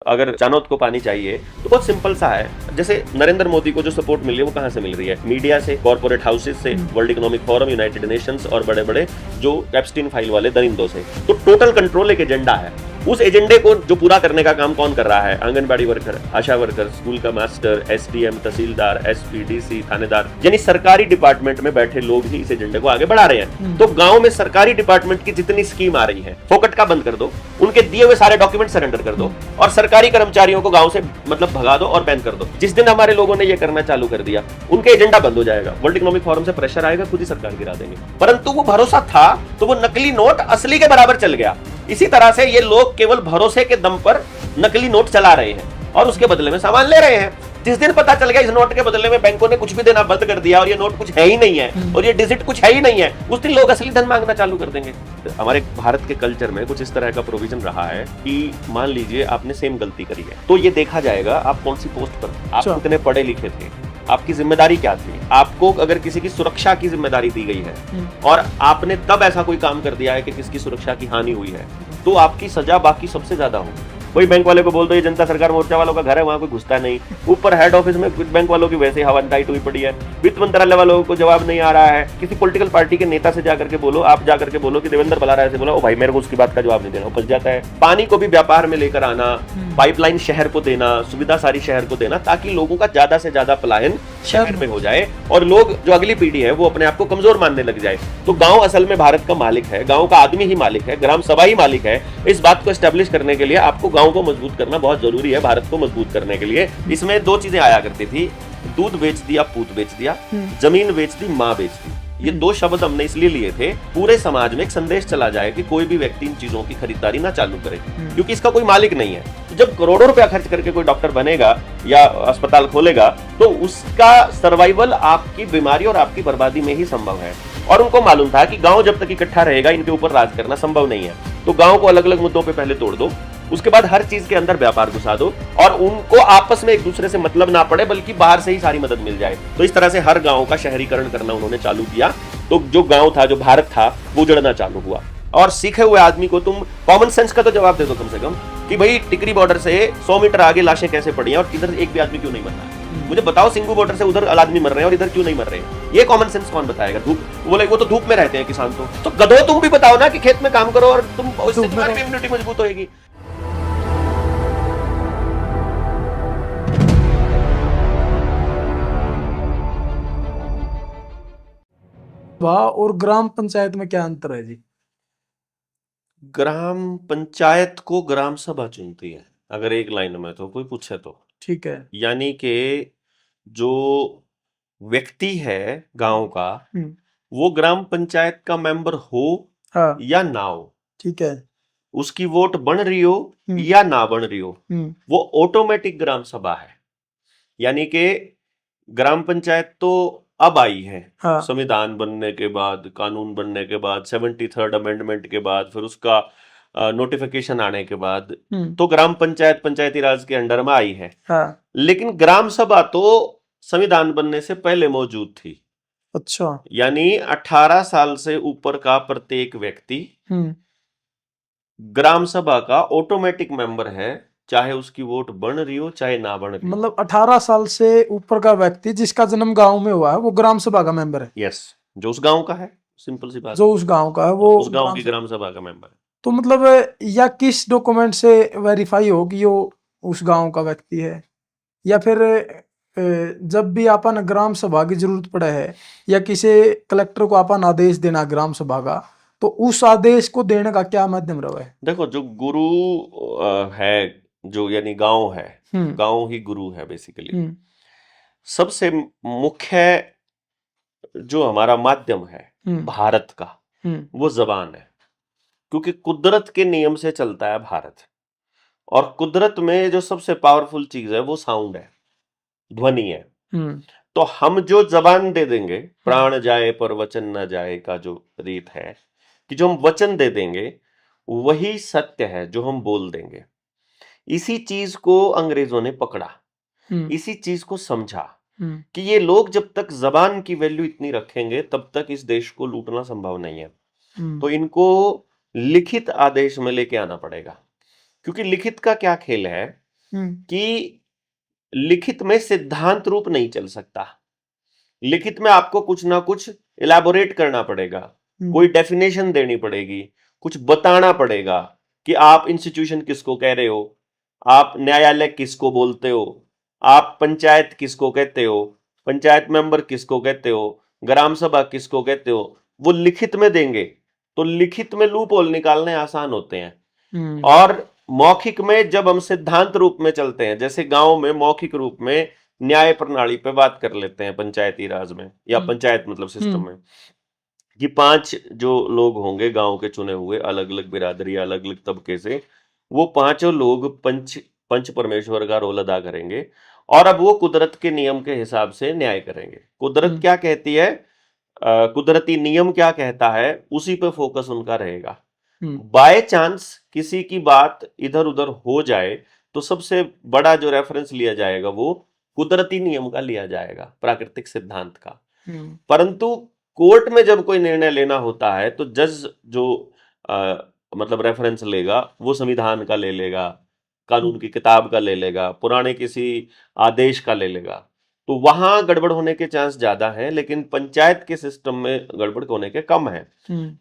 अगर चानोद को पानी चाहिए तो बहुत सिंपल सा है। जैसे नरेंद्र मोदी को जो सपोर्ट मिल रही है वो कहाँ से मिल रही है? मीडिया से, कॉर्पोरेट हाउसेज से, world economic forum, United Nations और बड़े बड़े जो एप्स्टीन फाइल वाले दरिंदों से। तो टोटल कंट्रोल एक एजेंडा है। उस एजेंडे को जो पूरा करने का काम कौन कर रहा है? आंगनबाड़ी वर्कर, आशा वर्कर, स्कूल का मास्टर, एसडीएम, तहसीलदार, एसपी, डीसी, थानेदार, यानी सरकारी डिपार्टमेंट में बैठे लोग ही इस एजेंडे को आगे बढ़ा रहे हैं। तो गांव में सरकारी डिपार्टमेंट की जितनी स्कीम आ रही है, फोकट का बंद कर दो, उनके दिए हुए सारे डॉक्यूमेंट सरेंडर कर दो और सरकारी कर्मचारियों को गांव से मतलब भगा दो और बैन कर दो। जिस दिन हमारे लोगों ने ये करना चालू कर दिया, उनके एजेंडा बंद हो जाएगा, वर्ल्ड इकोनॉमिक फोरम से प्रेशर आएगा, खुद ही सरकार गिरा देंगे। परंतु वो भरोसा था तो वो नकली नोट असली के बराबर चल गया। इसी तरह से ये लोग केवल भरोसे के दम पर नकली नोट चला रहे हैं और उसके बदले में सामान ले रहे हैं। जिस दिन पता चल गया इस नोट के बदले में बैंकों ने कुछ भी देना बंद कर दिया और ये नोट कुछ है ही नहीं है और ये डिजिट कुछ है ही नहीं है, उस दिन लोग असली धन मांगना चालू कर देंगे। हमारे भारत के कल्चर में कुछ इस तरह का प्रोविजन रहा है कि मान लीजिए आपने सेम गलती करी है तो ये देखा जाएगा आप कौन सी पोस्ट पर, आप कितने पढ़े लिखे थे, आपकी जिम्मेदारी क्या थी। आपको अगर किसी की सुरक्षा की जिम्मेदारी दी गई है और आपने तब ऐसा कोई काम कर दिया है कि किसकी सुरक्षा की हानि हुई है, तो आपकी सजा बाकी सबसे ज्यादा होगी। कोई बैंक वाले को बोल दो ये जनता सरकार मोर्चा वालों का घर है, वहां कोई घुसता नहीं। ऊपर हेड ऑफिस में बैंक वालों की वैसे हवा टाइट हुई पड़ी है। वित्त मंत्रालय वालों को जवाब नहीं आ रहा है। किसी पॉलिटिकल पार्टी के नेता से जाकर के बोलो, आप जाकर के बोलो कि देवेंद्र बला राय से बोलो, ओ भाई मेरे को उसकी बात का जवाब नहीं देना, वो फंस जाता है। पानी को भी व्यापार में लेकर आना, पाइपलाइन शहर को देना, सुविधा सारी शहर को देना, ताकि लोगों का ज्यादा से ज्यादा पलायन शहर में हो जाए और लोग जो अगली पीढ़ी है वो अपने आप को कमजोर मानने लग जाए। तो गांव असल में भारत का मालिक है, गांव का आदमी ही मालिक है, ग्राम सभा ही मालिक है। इस बात को एस्टेब्लिश करने के लिए आपको गांव को मजबूत करना बहुत जरूरी है। भारत को मजबूत करने के लिए इसमें दो चीजें आया करती थी, दूध बेच दिया, पूत बेच दिया, जमीन बेच दी, माँ बेच दी। ये दो शब्द हमने इसलिए लिए थे, पूरे समाज में एक संदेश चला जाए कि कोई भी व्यक्ति इन चीजों की खरीदारी ना चालू करे, क्योंकि इसका कोई मालिक नहीं है। तो जब करोड़ों रुपया खर्च करके कोई डॉक्टर बनेगा या अस्पताल खोलेगा तो उसका सर्वाइवल आपकी बीमारी और आपकी बर्बादी में ही संभव है। और उनको मालूम था कि गांव जब तक इकट्ठा रहेगा इनके ऊपर राज करना संभव नहीं है। तो गांव को अलग अलग मुद्दों पे पहले तोड़ दो, उसके बाद हर चीज के अंदर व्यापार घुसा दो और उनको आपस में एक दूसरे से मतलब ना पड़े, बल्कि बाहर से ही सारी मदद मिल जाए। तो इस तरह से हर गांव का शहरीकरण करना उन्होंने चालू किया। तो जो गांव था, जो भारत था, वो उजड़ना चालू हुआ। और सीखे हुए आदमी को तुम कॉमन सेंस का तो जवाब दे दो कम से कम कि भाई टिकरी बॉर्डर से 100 मीटर आगे लाशें कैसे पड़ी हैं और इधर एक भी आदमी क्यों नहीं मर रहा है। मुझे बताओ, सिंगू बॉर्डर से उधर आदमी मर रहे हैं और इधर क्यों नहीं मर रहे हैं। ये कॉमन सेंस कौन बताएगा? धूप, बोले वो तो धूप में रहते हैं किसान। तो गधो तुम भी बताओ ना कि खेत में काम करो और तुम उससे तुम्हारी भी इम्यूनिटी मजबूत होगी। और ग्राम पंचायत में क्या अंतर है जी? ग्राम पंचायत को ग्राम सभा चुनती है, अगर एक लाइन में तो कोई पूछे तो। ठीक है। यानी कि जो व्यक्ति है गांव का, वो ग्राम पंचायत का मेंबर हो या ना हो, ठीक है, उसकी वोट बन रही हो या ना बन रही हो, वो ऑटोमेटिक ग्राम सभा है। यानी कि ग्राम पंचायत तो अब आई है, संविधान बनने के बाद, कानून बनने के बाद, 73rd अमेंडमेंट के बाद, फिर उसका नोटिफिकेशन आने के बाद तो ग्राम पंचायत पंचायती राज के अंडर में आई है। लेकिन ग्राम सभा तो संविधान बनने से पहले मौजूद थी। अच्छा। यानी 18 साल से ऊपर का प्रत्येक व्यक्ति ग्राम सभा का ऑटोमेटिक मेंबर है, चाहे उसकी वोट बन रही हो चाहे ना बन रही हो। मतलब 18 साल से ऊपर का व्यक्ति जिसका जन्म गांव में हुआ है वो ग्राम सभा का मेंबर है। यस, जो उस गांव का है, सिंपल सी बात, जो उस गांव का है वो उस गांव की ग्राम सभा का मेंबर है। तो मतलब या किस डॉक्यूमेंट से वेरीफाई हो कि वो उस गांव का व्यक्ति है, या फिर जब भी अपन ग्राम सभा की जरूरत पड़े है या किसी कलेक्टर को अपन आदेश देना ग्राम सभा का, तो उस आदेश को देने का क्या माध्यम रहा है? देखो, जो गुरु है, जो यानी गांव है, गांव ही गुरु है बेसिकली। सबसे मुख्य जो हमारा माध्यम है भारत का, वो जबान है, क्योंकि कुदरत के नियम से चलता है भारत। और कुदरत में जो सबसे पावरफुल चीज है वो साउंड है, ध्वनि है। तो हम जो जबान दे देंगे, प्राण जाए पर वचन न जाए का जो रीत है, कि जो हम वचन दे देंगे वही सत्य है जो हम बोल देंगे। इसी चीज को अंग्रेजों ने पकड़ा, इसी चीज को समझा कि ये लोग जब तक जबान की वैल्यू इतनी रखेंगे तब तक इस देश को लूटना संभव नहीं है। तो इनको लिखित आदेश में लेके आना पड़ेगा, क्योंकि लिखित का क्या खेल है कि लिखित में सिद्धांत रूप नहीं चल सकता। लिखित में आपको कुछ ना कुछ इलैबोरेट करना पड़ेगा, कोई डेफिनेशन देनी पड़ेगी, कुछ बताना पड़ेगा कि आप इंस्टीट्यूशन किसको कह रहे हो, आप न्यायालय किसको बोलते हो, आप पंचायत किसको कहते हो, पंचायत मेंबर किसको कहते हो, ग्राम सभा किसको कहते हो, वो लिखित में देंगे तो लिखित में लूप होल निकालने आसान होते हैं। और मौखिक में जब हम सिद्धांत रूप में चलते हैं, जैसे गांव में मौखिक रूप में न्याय प्रणाली पे बात कर लेते हैं पंचायती राज में या पंचायत मतलब सिस्टम में, कि 5 जो लोग होंगे गांव के चुने हुए अलग अलग बिरादरी अलग अलग तबके से, वो 5 लोग पंच परमेश्वर का रोल अदा करेंगे और अब वो कुदरत के नियम के हिसाब से न्याय करेंगे। कुदरत क्या कहती है, कुदरती नियम क्या कहता है, उसी पे फोकस उनका रहेगा। बाय चांस किसी की बात इधर उधर हो जाए तो सबसे बड़ा जो रेफरेंस लिया जाएगा वो कुदरती नियम का लिया जाएगा, प्राकृतिक सिद्धांत का। परंतु कोर्ट में जब कोई निर्णय लेना होता है तो जज जो मतलब रेफरेंस लेगा वो संविधान का ले लेगा, कानून की किताब का ले लेगा, पुराने किसी आदेश का ले लेगा, तो वहां गड़बड़ होने के चांस ज्यादा हैं, लेकिन पंचायत के सिस्टम में गड़बड़ होने के कम है।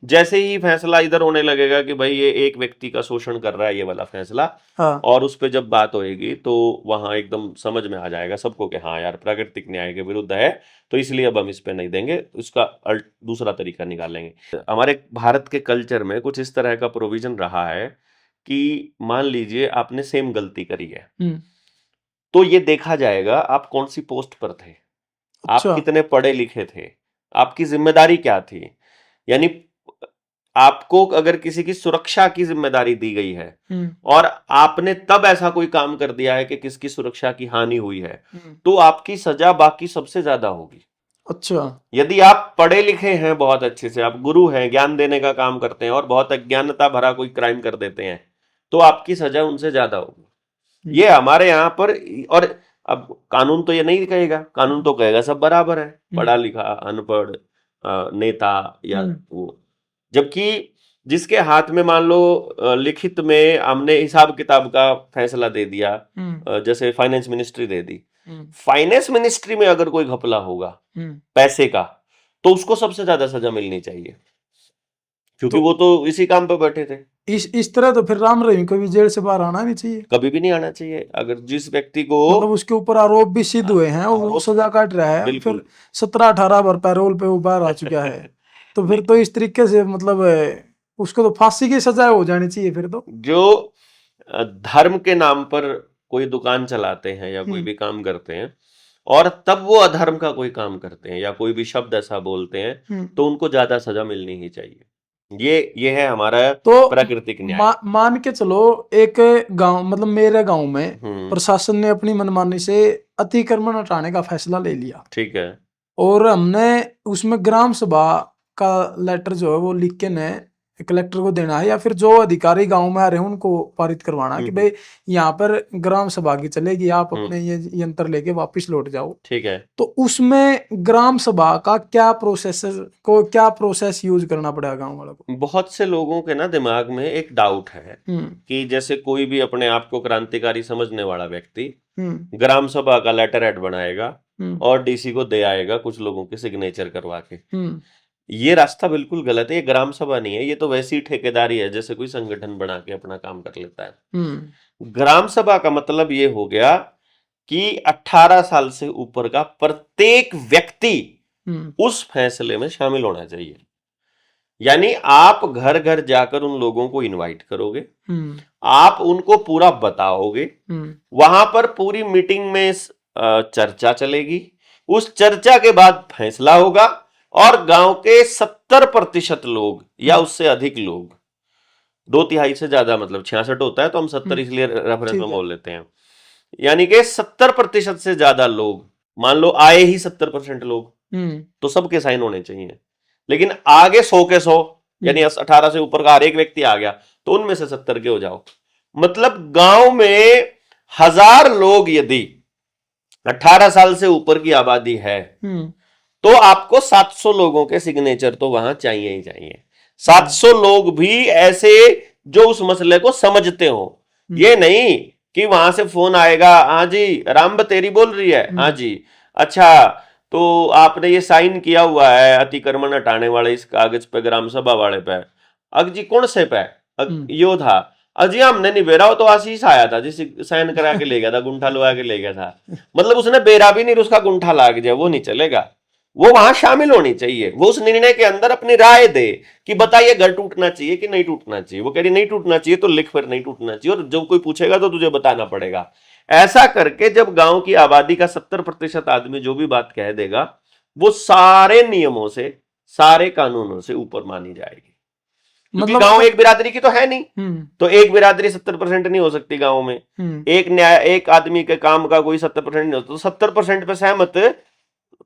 जैसे ही फैसला इधर होने लगेगा कि भाई ये एक व्यक्ति का शोषण कर रहा है ये वाला फैसला, और उस पर जब बात होएगी तो वहां एकदम समझ में आ जाएगा सबको कि हाँ यार प्राकृतिक न्याय के विरुद्ध है, तो इसलिए अब हम इस पे नहीं देंगे, उसका दूसरा तरीका निकालेंगे। हमारे भारत के कल्चर में कुछ इस तरह का प्रोविजन रहा है कि मान लीजिए आपने सेम गलती करी है, तो ये देखा जाएगा आप कौन सी पोस्ट पर थे, आप कितने पढ़े लिखे थे, आपकी जिम्मेदारी क्या थी। यानी आपको अगर किसी की सुरक्षा की जिम्मेदारी दी गई है और आपने तब ऐसा कोई काम कर दिया है कि किसकी सुरक्षा की हानि हुई है, तो आपकी सजा बाकी सबसे ज्यादा होगी। अच्छा, यदि आप पढ़े लिखे हैं बहुत अच्छे से, आप गुरु हैं, ज्ञान देने का काम करते हैं और बहुत अज्ञानता भरा कोई क्राइम कर देते हैं, तो आपकी सजा उनसे ज्यादा होगी। ये हमारे यहाँ पर, और अब कानून तो ये नहीं कहेगा, कानून तो कहेगा सब बराबर है, पढ़ा लिखा अनपढ़ नेता या वो, जबकि जिसके हाथ में मान लो लिखित में हमने हिसाब किताब का फैसला दे दिया, जैसे फाइनेंस मिनिस्ट्री दे दी, फाइनेंस मिनिस्ट्री में अगर कोई घपला होगा पैसे का, तो उसको सबसे ज्यादा सजा मिलनी चाहिए, क्योंकि वो तो इसी काम पे बैठे थे। इस तरह तो फिर राम रहीम को भी जेल से बाहर आना नहीं चाहिए, कभी भी नहीं आना चाहिए। अगर जिस व्यक्ति को मतलब उसके ऊपर आरोप भी सिद्ध हुए हैं और वो सजा काट रहा है, फिर 17-18 बार पैरोल पे वो बाहर आ चुका है, तो फिर तो इस तरीके से मतलब उसको तो फांसी की सजा हो जानी चाहिए। फिर तो जो धर्म के नाम पर कोई दुकान चलाते हैं या कोई भी काम करते हैं और तब वो अधर्म का कोई काम करते हैं या कोई भी शब्द ऐसा बोलते हैं, तो उनको ज्यादा सजा मिलनी ही चाहिए। ये है हमारा तो प्राकृतिक न्याय। मान के चलो एक गांव, मतलब मेरे गांव में प्रशासन ने अपनी मनमानी से अतिक्रमण हटाने का फैसला ले लिया, ठीक है, और हमने उसमें ग्राम सभा का लेटर जो है वो लिख के ने कलेक्टर को देना है, या फिर जो अधिकारी गांव में आ रहे हैं उनको पारित करवाना कि भाई यहाँ पर ग्राम सभा की चलेगी, आप अपने ये यंत्र लेके वापस लौट जाओ, ठीक है। तो उसमें ग्राम सभा का क्या प्रोसेस यूज करना पड़ेगा गांव वालों को? बहुत से लोगों के ना दिमाग में एक डाउट है कि जैसे कोई भी अपने आप को क्रांतिकारी समझने वाला व्यक्ति ग्राम सभा का लेटर हेड बनाएगा और डीसी को दे आएगा कुछ लोगों के सिग्नेचर करवा के। ये रास्ता बिल्कुल गलत है। ये ग्राम सभा नहीं है, ये तो वैसी ठेकेदारी है जैसे कोई संगठन बना के अपना काम कर लेता है। ग्राम सभा का मतलब ये हो गया कि 18 साल से ऊपर का प्रत्येक व्यक्ति उस फैसले में शामिल होना चाहिए। यानी आप घर घर जाकर उन लोगों को इनवाइट करोगे, आप उनको पूरा बताओगे, वहां पर पूरी मीटिंग में चर्चा चलेगी, उस चर्चा के बाद फैसला होगा और गांव के 70% लोग या उससे अधिक लोग, 2/3 से ज्यादा, मतलब 66 होता है तो हम 70 इसलिए रेफरेंस में बोल लेते हैं, यानी कि 70% से ज्यादा लोग, मान लो आए ही 70% लोग, तो सबके साइन होने चाहिए। लेकिन आगे 100 के 100 यानी 18 से ऊपर का हर एक व्यक्ति आ गया तो उनमें से 70 के हो जाओ। मतलब गांव में 1000 लोग यदि 18 साल से ऊपर की आबादी है तो आपको 700 लोगों के सिग्नेचर तो वहां चाहिए ही चाहिए। 700 लोग भी ऐसे जो उस मसले को समझते हो, ये नहीं कि वहां से फोन आएगा, हाँ जी राम बतेरी बोल रही है, हाँ जी अच्छा तो आपने ये साइन किया हुआ है अतिक्रमण हटाने वाले इस कागज पे ग्राम सभा वाले पे, अग जी कौन से पे, यो था, अजी हमने नहीं बेरा, वो तो आशीष आया था जिस साइन करा के ले गया था, गुंठा लगा के ले गया था, मतलब उसने बेरा भी नहीं, उसका गुंठा लाग जाए वो नहीं चलेगा, वो वहां शामिल होनी चाहिए, वो उस निर्णय के अंदर अपनी राय दे कि बताइए घर टूटना चाहिए कि नहीं टूटना चाहिए, वो कह रही नहीं टूटना चाहिए तो लिख, फिर नहीं टूटना चाहिए, और जब कोई पूछेगा तो तुझे बताना पड़ेगा। ऐसा करके जब गांव की आबादी का 70% आदमी जो भी बात कह देगा, वो सारे नियमों से, सारे कानूनों से ऊपर मानी जाएगी, क्योंकि मतलब गांव एक बिरादरी की तो है नहीं, तो एक बिरादरी 70% नहीं हो सकती गांव में, एक न्याय, एक आदमी के काम का कोई 70% नहीं होता, तो 70% पे सहमत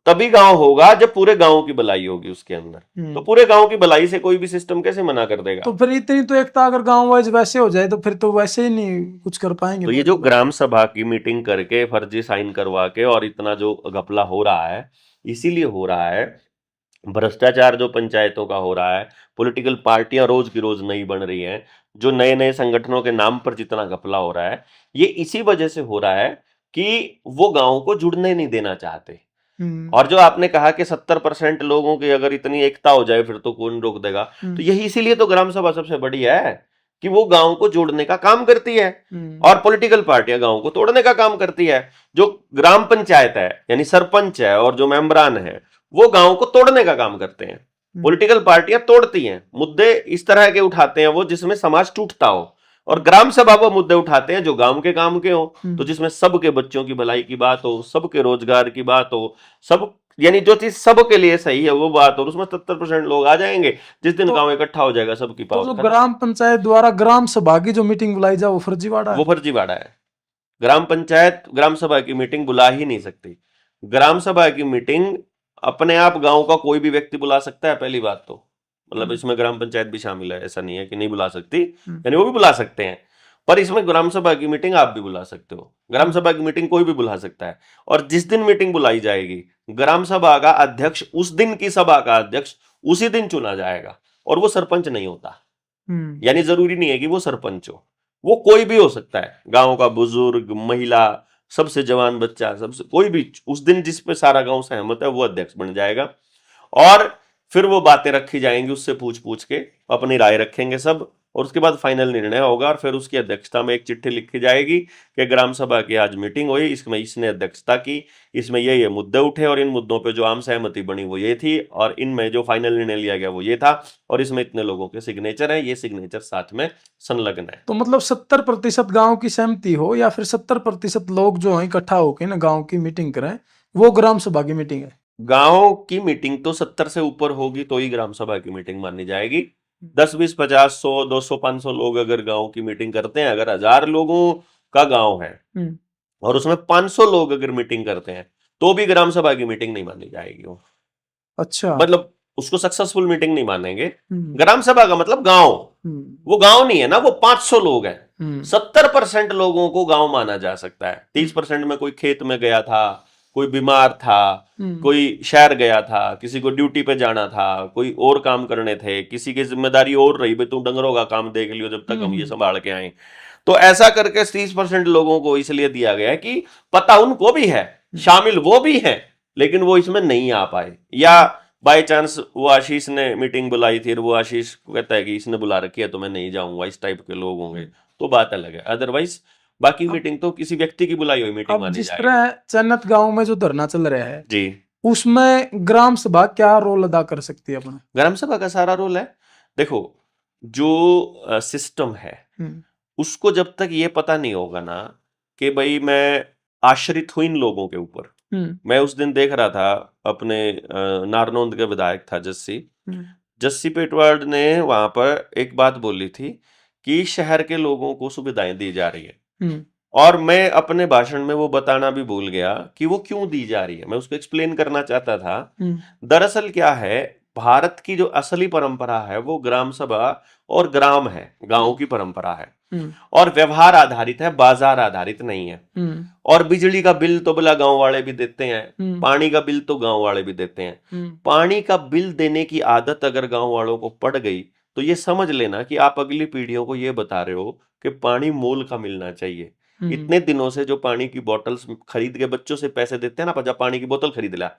तभी गांव होगा जब पूरे गांव की भलाई होगी उसके अंदर, तो पूरे गांव की भलाई से कोई भी सिस्टम कैसे मना कर देगा। तो फिर इतनी तो एकता अगर गांव वाइज वैसे हो जाए तो फिर तो वैसे ही नहीं कुछ कर पाएंगे। तो ये जो ग्राम सभा की मीटिंग करके फर्जी साइन करवा के और इतना जो घपला हो रहा है, इसीलिए हो रहा है, भ्रष्टाचार जो पंचायतों का हो रहा है, पॉलिटिकल पार्टियां रोज की रोज नई बन रही हैं, जो नए नए संगठनों के नाम पर जितना घपला हो रहा है, ये इसी वजह से हो रहा है कि वो गांव को जुड़ने नहीं देना चाहते। और जो आपने कहा कि 70% लोगों की अगर इतनी एकता हो जाए फिर तो कौन रोक देगा, तो यही इसीलिए तो ग्राम सभा सबसे बड़ी है कि वो गांव को जोड़ने का काम करती है, और पॉलिटिकल पार्टियां गांव को तोड़ने का काम करती है। जो ग्राम पंचायत है यानी सरपंच है और जो मेंबरान है वो गांव को तोड़ने का काम करते हैं, पॉलिटिकल पार्टियां तोड़ती हैं, मुद्दे इस तरह के उठाते हैं वो जिसमें समाज टूटता हो, और ग्राम सभा वो मुद्दे उठाते हैं जो गांव के काम के हो, तो जिसमें सबके बच्चों की भलाई की बात हो, सबके रोजगार की बात हो, सब यानी जो चीज सबके लिए सही है वो बात हो, उसमें 70% लोग आ जाएंगे, जिस दिन गांव इकट्ठा हो जाएगा सबकी तो जो पावर। ग्राम पंचायत द्वारा ग्राम सभा की जो मीटिंग बुलाई जाए वो फर्जीवाड़ा है, वो फर्जीवाड़ा है। ग्राम पंचायत ग्राम सभा की मीटिंग बुला ही नहीं सकती। ग्राम सभा की मीटिंग अपने आप गांव का कोई भी व्यक्ति बुला सकता है, पहली बात तो, मतलब इसमें ग्राम पंचायत भी शामिल है, ऐसा नहीं है कि नहीं बुला सकती, यानी वो भी बुला सकते हैं, पर इसमें ग्राम सभा की मीटिंग आप भी बुला सकते हो, ग्राम सभा की मीटिंग कोई भी बुला सकता है, और जिस दिन मीटिंग बुलाई जाएगी ग्राम सभा का अध्यक्ष, उस दिन की सभा का अध्यक्ष उसी दिन चुना जाएगा, और वो सरपंच नहीं होता, यानी जरूरी नहीं है कि वो सरपंच हो, वो कोई भी हो सकता है, गांव का बुजुर्ग, महिला, सबसे जवान बच्चा, सबसे कोई भी उस दिन जिस पे सारा गांव सहमत है वो अध्यक्ष बन जाएगा, और फिर वो बातें रखी जाएंगी उससे पूछ पूछ के, अपनी राय रखेंगे सब, और उसके बाद फाइनल निर्णय होगा, और फिर उसकी अध्यक्षता में एक चिट्ठी लिखी जाएगी कि ग्राम सभा की आज मीटिंग हुई, इसमें इसने अध्यक्षता की, इसमें ये मुद्दे उठे, और इन मुद्दों पे जो आम सहमति बनी वो ये थी, और इनमें जो फाइनल निर्णय लिया गया वो ये था, और इसमें इतने लोगों के सिग्नेचर हैं, ये सिग्नेचर साथ में संलग्न है। तो मतलब 70% गांव की सहमति हो या फिर 70% लोग जो है इकट्ठा होकर ना गांव की मीटिंग करें, वो ग्राम सभा की मीटिंग है। गांव की मीटिंग तो 70 से ऊपर होगी तो ही ग्राम सभा की मीटिंग मानी जाएगी। 10, 20, 50, 100, 200, 500 लोग अगर गांव की मीटिंग करते हैं, अगर 1000 लोगों का गांव है और उसमें 500 लोग अगर मीटिंग करते हैं तो भी ग्राम सभा की मीटिंग नहीं मानी जाएगी वो। अच्छा, मतलब उसको सक्सेसफुल मीटिंग नहीं मानेंगे। ग्राम सभा का मतलब गांव, वो गांव नहीं है ना, वो 500 लोग हैं। 70% लोगों को गांव माना जा सकता है। 30% में कोई खेत में गया था, कोई बीमार था, कोई शहर गया था, किसी को ड्यूटी पे जाना था, कोई और काम करने थे, किसी की जिम्मेदारी और रही, भाई तुम डंगरों का काम देख लियो जब तक हम ये संभाल के आए। तो ऐसा करके 30% लोगों को इसलिए दिया गया है कि पता उनको भी है, शामिल वो भी है, लेकिन वो इसमें नहीं आ पाए, या बाय चांस वो आशीष ने मीटिंग बुलाई थी, वो आशीष को कहता है कि इसने बुला रखी है तो मैं नहीं जाऊंगा, इस टाइप के लोग होंगे तो बात अलग है। अदरवाइज बाकी मीटिंग तो किसी व्यक्ति की बुलाई हुई मीटिंग मानी जाएगी। जिस तरह चन्नत गांव में जो धरना चल रहा है जी, उसमें ग्राम सभा क्या रोल अदा कर सकती है अपना? ग्राम सभा का सारा रोल है। देखो, जो सिस्टम है उसको जब तक ये पता नहीं होगा ना कि भाई मैं आश्रित हूं इन लोगों के ऊपर। मैं उस दिन देख रहा था, अपने नारनौंद के विधायक था जस्सी पेटवाड ने वहां पर एक बात बोली थी कि शहर के लोगों को सुविधाएं दी जा रही है, और मैं अपने भाषण में वो बताना भी भूल गया कि वो क्यों दी जा रही है। मैं उसको एक्सप्लेन करना चाहता था। दरअसल क्या है, भारत की जो असली परंपरा है वो ग्राम सभा और ग्राम है, गांव की परंपरा है, और व्यवहार आधारित है, बाजार आधारित नहीं है। और बिजली का बिल तो बोला गांव वाले भी देते हैं, पानी का बिल तो गांव वाले भी देते हैं। पानी का बिल देने की आदत अगर गांव वालों को पड़ गई तो ये समझ लेना कि आप अगली पीढ़ियों को ये बता रहे हो कि पानी मोल का मिलना चाहिए। इतने दिनों से जो पानी की बोतल्स खरीद के बच्चों से पैसे देते हैं ना, जब पानी की बोतल खरीद ला,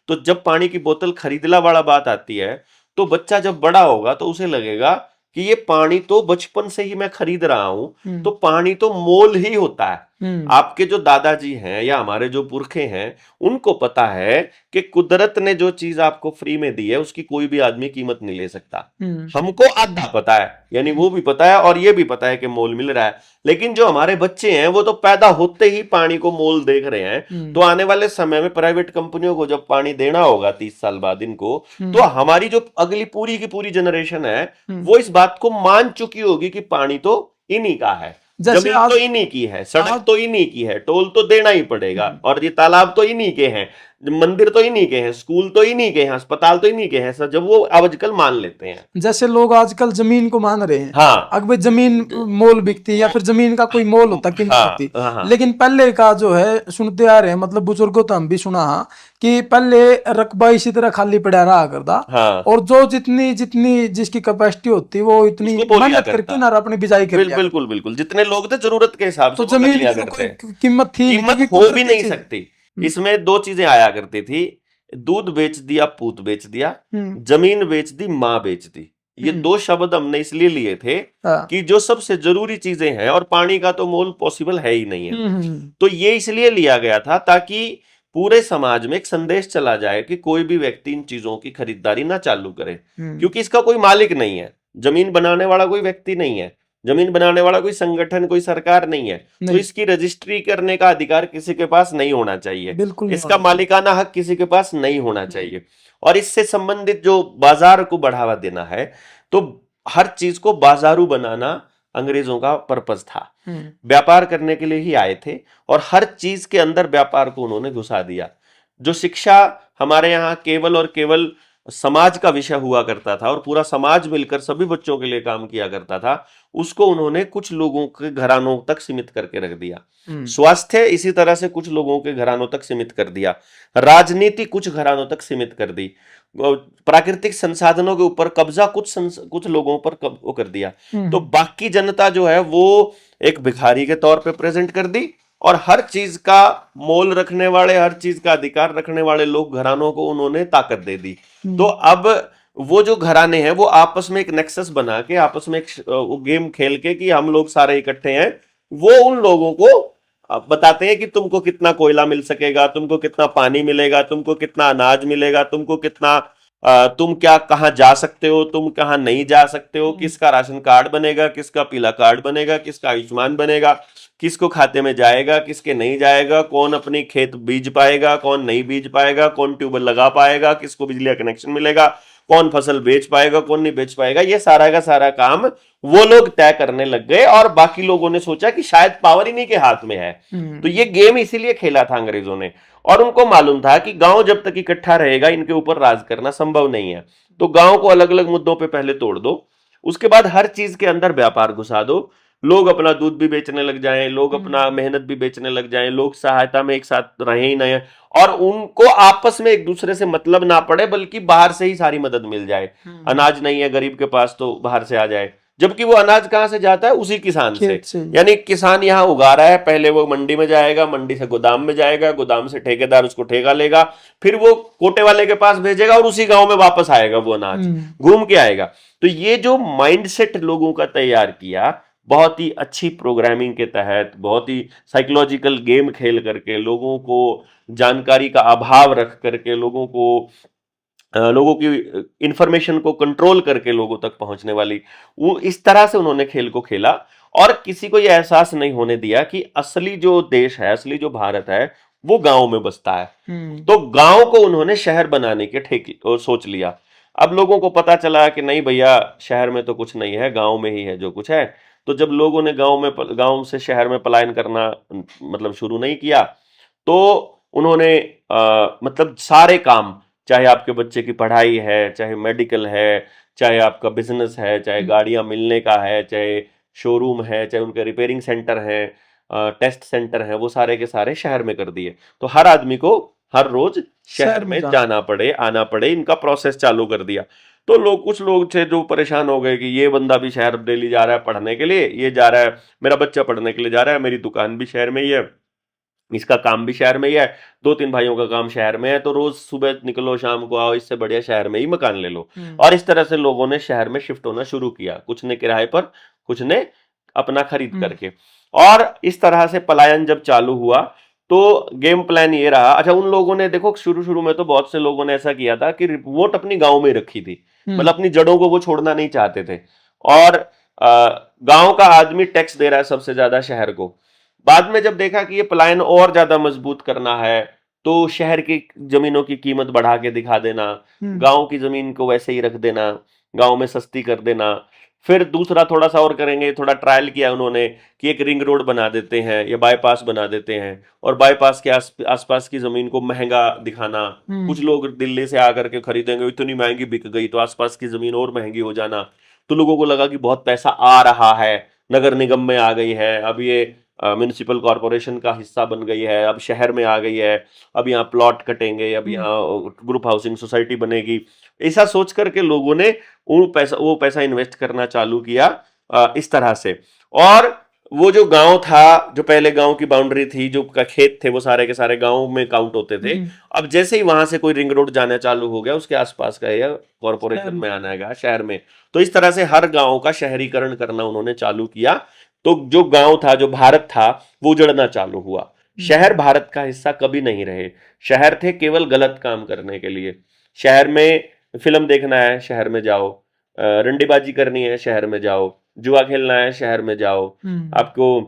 तो जब पानी की बोतल खरीदला वाला बात आती है, तो बच्चा जब बड़ा होगा तो उसे लगेगा कि ये पानी तो बचपन से ही मैं खरीद रहा हूं, तो पानी तो मोल ही होता है। आपके जो दादाजी हैं या हमारे जो पुरखे हैं, उनको पता है कि कुदरत ने जो चीज आपको फ्री में दी है उसकी कोई भी आदमी कीमत नहीं ले सकता। हमको आधा पता है, यानी वो भी पता है और ये भी पता है कि मोल मिल रहा है, लेकिन जो हमारे बच्चे हैं वो तो पैदा होते ही पानी को मोल देख रहे हैं। तो आने वाले समय में प्राइवेट कंपनियों को जब पानी देना होगा 30 साल बाद इनको, तो हमारी जो अगली पूरी की पूरी जनरेशन है वो इस बात को मान चुकी होगी कि पानी तो इन्हीं का है, जमीन तो इन्हीं की है, सड़क तो इन्हीं की है, टोल तो देना ही पड़ेगा, और ये तालाब तो इन्हीं के हैं, मंदिर तो इन्हीं के हैं, स्कूल तो इन्हीं के हैं, अस्पताल तो इन्हीं के हैं। सर जब वो आजकल मान लेते हैं, जैसे लोग आजकल जमीन को मान रहे हैं, हाँ, अगर भाई जमीन मोल बिकती है या फिर जमीन का कोई मोल होता कीमत होती, लेकिन पहले का जो है सुनते आ रहे हैं, मतलब बुजुर्गों तो हम भी सुना हाँ, कि पहले रकबा इसी तरह खाली पड़ा रहा करता, और जो जितनी जितनी जिसकी कैपेसिटी होती वो इतनी मेहनत करके ना अपनी बिजाई कर लिया। बिल्कुल बिल्कुल, जितने लोग थे जरूरत के हिसाब से तो जमीन की कीमत थी, कीमत हो भी नहीं सकती। इसमें दो चीजें आया करती थी, दूध बेच दिया, पूत बेच दिया, जमीन बेच दी, माँ बेच दी। ये दो शब्द हमने इसलिए लिए थे कि जो सबसे जरूरी चीजें हैं, और पानी का तो मोल पॉसिबल है ही नहीं है, तो ये इसलिए लिया गया था ताकि पूरे समाज में एक संदेश चला जाए कि कोई भी व्यक्ति इन चीजों की खरीदारी ना चालू करे, क्योंकि इसका कोई मालिक नहीं है, जमीन बनाने वाला कोई व्यक्ति नहीं है, जमीन बनाने वाला कोई संगठन, कोई सरकार नहीं है, तो इसकी रजिस्ट्री करने का अधिकार किसी के पास नहीं होना चाहिए, इसका मालिकाना हक किसी के पास नहीं होना चाहिए। और इससे संबंधित जो बाजार को बढ़ावा देना है, तो हर चीज को बाजारू बनाना अंग्रेजों का पर्पस था, व्यापार करने के लिए ही आए थे, और हर चीज के अंदर व्यापार को उन्होंने घुसा दिया। जो शिक्षा हमारे यहाँ केवल और केवल समाज का विषय हुआ करता था और पूरा समाज मिलकर सभी बच्चों के लिए काम किया करता था, उसको उन्होंने कुछ लोगों के घरानों तक सीमित करके रख दिया। स्वास्थ्य इसी तरह से कुछ लोगों के घरानों तक सीमित कर दिया, राजनीति कुछ घरानों तक सीमित कर दी, प्राकृतिक संसाधनों के ऊपर कब्जा कुछ लोगों पर वो कर दिया, तो बाकी जनता जो है वो एक भिखारी के तौर पे प्रेजेंट कर दी, और हर चीज का मोल रखने वाले, हर चीज का अधिकार रखने वाले लोग, घरानों को उन्होंने ताकत दे दी। तो अब वो जो घराने हैं वो आपस में एक नेक्सस बना के, आपस में एक गेम खेल के कि हम लोग सारे इकट्ठे हैं, वो उन लोगों को बताते हैं कि तुमको कितना कोयला मिल सकेगा, तुमको कितना पानी मिलेगा, तुमको कितना अनाज मिलेगा, तुमको कितना तुम क्या कहाँ जा सकते हो, तुम कहाँ नहीं जा सकते हो, किसका राशन कार्ड बनेगा, किसका पीला कार्ड बनेगा, किसका आयुष्मान बनेगा, किसको खाते में जाएगा, किसके नहीं जाएगा, कौन अपनी खेत बीज पाएगा, कौन नहीं बीज पाएगा, कौन ट्यूबवेल लगा पाएगा, किसको बिजली का कनेक्शन मिलेगा, कौन फसल बेच पाएगा, कौन नहीं बेच पाएगा, ये सारा का सारा काम वो लोग तय करने लग गए, और बाकी लोगों ने सोचा कि शायद पावर इन्हीं के हाथ में है। तो ये गेम इसीलिए खेला था अंग्रेजों ने, और उनको मालूम था कि गांव जब तक इकट्ठा रहेगा इनके ऊपर राज करना संभव नहीं है, तो गांव को अलग अलग मुद्दों पे पहले तोड़ दो, उसके बाद हर चीज के अंदर व्यापार घुसा दो, लोग अपना दूध भी बेचने लग जाएं, लोग अपना मेहनत भी बेचने लग जाएं, लोग सहायता में एक साथ रहे ही नहीं, और उनको आपस में एक दूसरे से मतलब ना पड़े, बल्कि बाहर से ही सारी मदद मिल जाए। अनाज नहीं है गरीब के पास तो बाहर से आ जाए, जबकि वो अनाज कहां से जाता है, उसी किसान से। यानी किसान यहाँ उगा रहा है, पहले वो मंडी में जाएगा, मंडी से गोदाम में जाएगा, गोदाम से ठेकेदार उसको ठेका लेगा, फिर वो कोटे वाले के पास भेजेगा, और उसी गांव में वापस आएगा वो अनाज घूम के आएगा। तो ये जो माइंडसेट लोगों का तैयार किया, बहुत ही अच्छी प्रोग्रामिंग के तहत, बहुत ही साइकोलॉजिकल गेम खेल करके, लोगों को जानकारी का अभाव रख करके, लोगों की इंफॉर्मेशन को कंट्रोल करके लोगों तक पहुंचने वाली, वो इस तरह से उन्होंने खेल को खेला, और किसी को यह एहसास नहीं होने दिया कि असली जो देश है, असली जो भारत है, वो गांव में बसता है। तो गांव को उन्होंने शहर बनाने के सोच लिया। अब लोगों को पता चला कि नहीं भैया, शहर में तो कुछ नहीं है, गांव में ही है जो कुछ है। तो जब लोगों ने गांव से शहर में पलायन करना मतलब शुरू नहीं किया, तो उन्होंने मतलब सारे काम, चाहे आपके बच्चे की पढ़ाई है, चाहे मेडिकल है, चाहे आपका बिजनेस है, चाहे गाड़ियां मिलने का है, चाहे शोरूम है, चाहे उनके रिपेयरिंग सेंटर है, टेस्ट सेंटर है, वो सारे के सारे शहर में कर दिए। तो हर आदमी को हर रोज शहर में जाना पड़े, आना पड़े, इनका प्रोसेस चालू कर दिया। तो लोग, कुछ लोग थे जो परेशान हो गए कि ये बंदा भी शहर डेली जा रहा है पढ़ने के लिए, ये जा रहा है, मेरा बच्चा पढ़ने के लिए जा रहा है, मेरी दुकान भी शहर में ही है, इसका काम भी शहर में ही है, 2-3 भाइयों का काम शहर में है, तो रोज सुबह निकलो शाम को आओ, इससे बढ़िया शहर में ही मकान ले लो। और इस तरह से लोगों ने शहर में शिफ्ट होना शुरू किया, कुछ ने किराए पर, कुछ ने अपना खरीद करके। और इस तरह से पलायन जब चालू हुआ तो गेम प्लान ये रहा। अच्छा, उन लोगों ने देखो शुरू शुरू में तो बहुत से लोगों ने ऐसा किया था कि वोट अपनी गांव में रखी थी, मतलब अपनी जड़ों को वो छोड़ना नहीं चाहते थे। और गांव का आदमी टैक्स दे रहा है सबसे ज्यादा शहर को। बाद में जब देखा कि ये पलायन और ज्यादा मजबूत करना है तो शहर की जमीनों की कीमत बढ़ा के दिखा देना, गांव की जमीन को वैसे ही रख देना, गांव में सस्ती कर देना। फिर दूसरा थोड़ा सा और करेंगे, थोड़ा ट्रायल किया उन्होंने कि एक रिंग रोड बना देते हैं या बाईपास बना देते हैं, और बाईपास के आसपास की जमीन को महंगा दिखाना। कुछ लोग दिल्ली से आकर के खरीदेंगे, इतनी महंगी बिक गई, तो आसपास की जमीन और महंगी हो जाना। तो लोगों को लगा कि बहुत पैसा आ रहा है, नगर निगम में आ गई है, अब ये म्युनिसिपल कॉरपोरेशन का हिस्सा बन गई है, अब शहर में आ गई है, अब यहाँ प्लॉट कटेंगे, अब यहाँ ग्रुप हाउसिंग सोसाइटी बनेगी। ऐसा सोच करके लोगों ने वो पैसा इन्वेस्ट करना चालू किया इस तरह से। और वो जो गांव था, जो पहले गांव की बाउंड्री थी, जो खेत थे, वो सारे के सारे गांव में काउंट होते थे। अब जैसे ही वहां से कोई रिंग रोड जाना चालू हो गया, उसके आसपास का एरिया कॉरपोरेशन में आना है शहर में। तो इस तरह से हर गांव का शहरीकरण करना उन्होंने चालू किया। तो जो गांव था, जो भारत था, वो उजड़ना चालू हुआ। शहर भारत का हिस्सा कभी नहीं रहे। शहर थे केवल गलत काम करने के लिए। शहर में फिल्म देखना है, शहर में जाओ, रंडीबाजी करनी है, शहर में जाओ, जुआ खेलना है, शहर में जाओ, आपको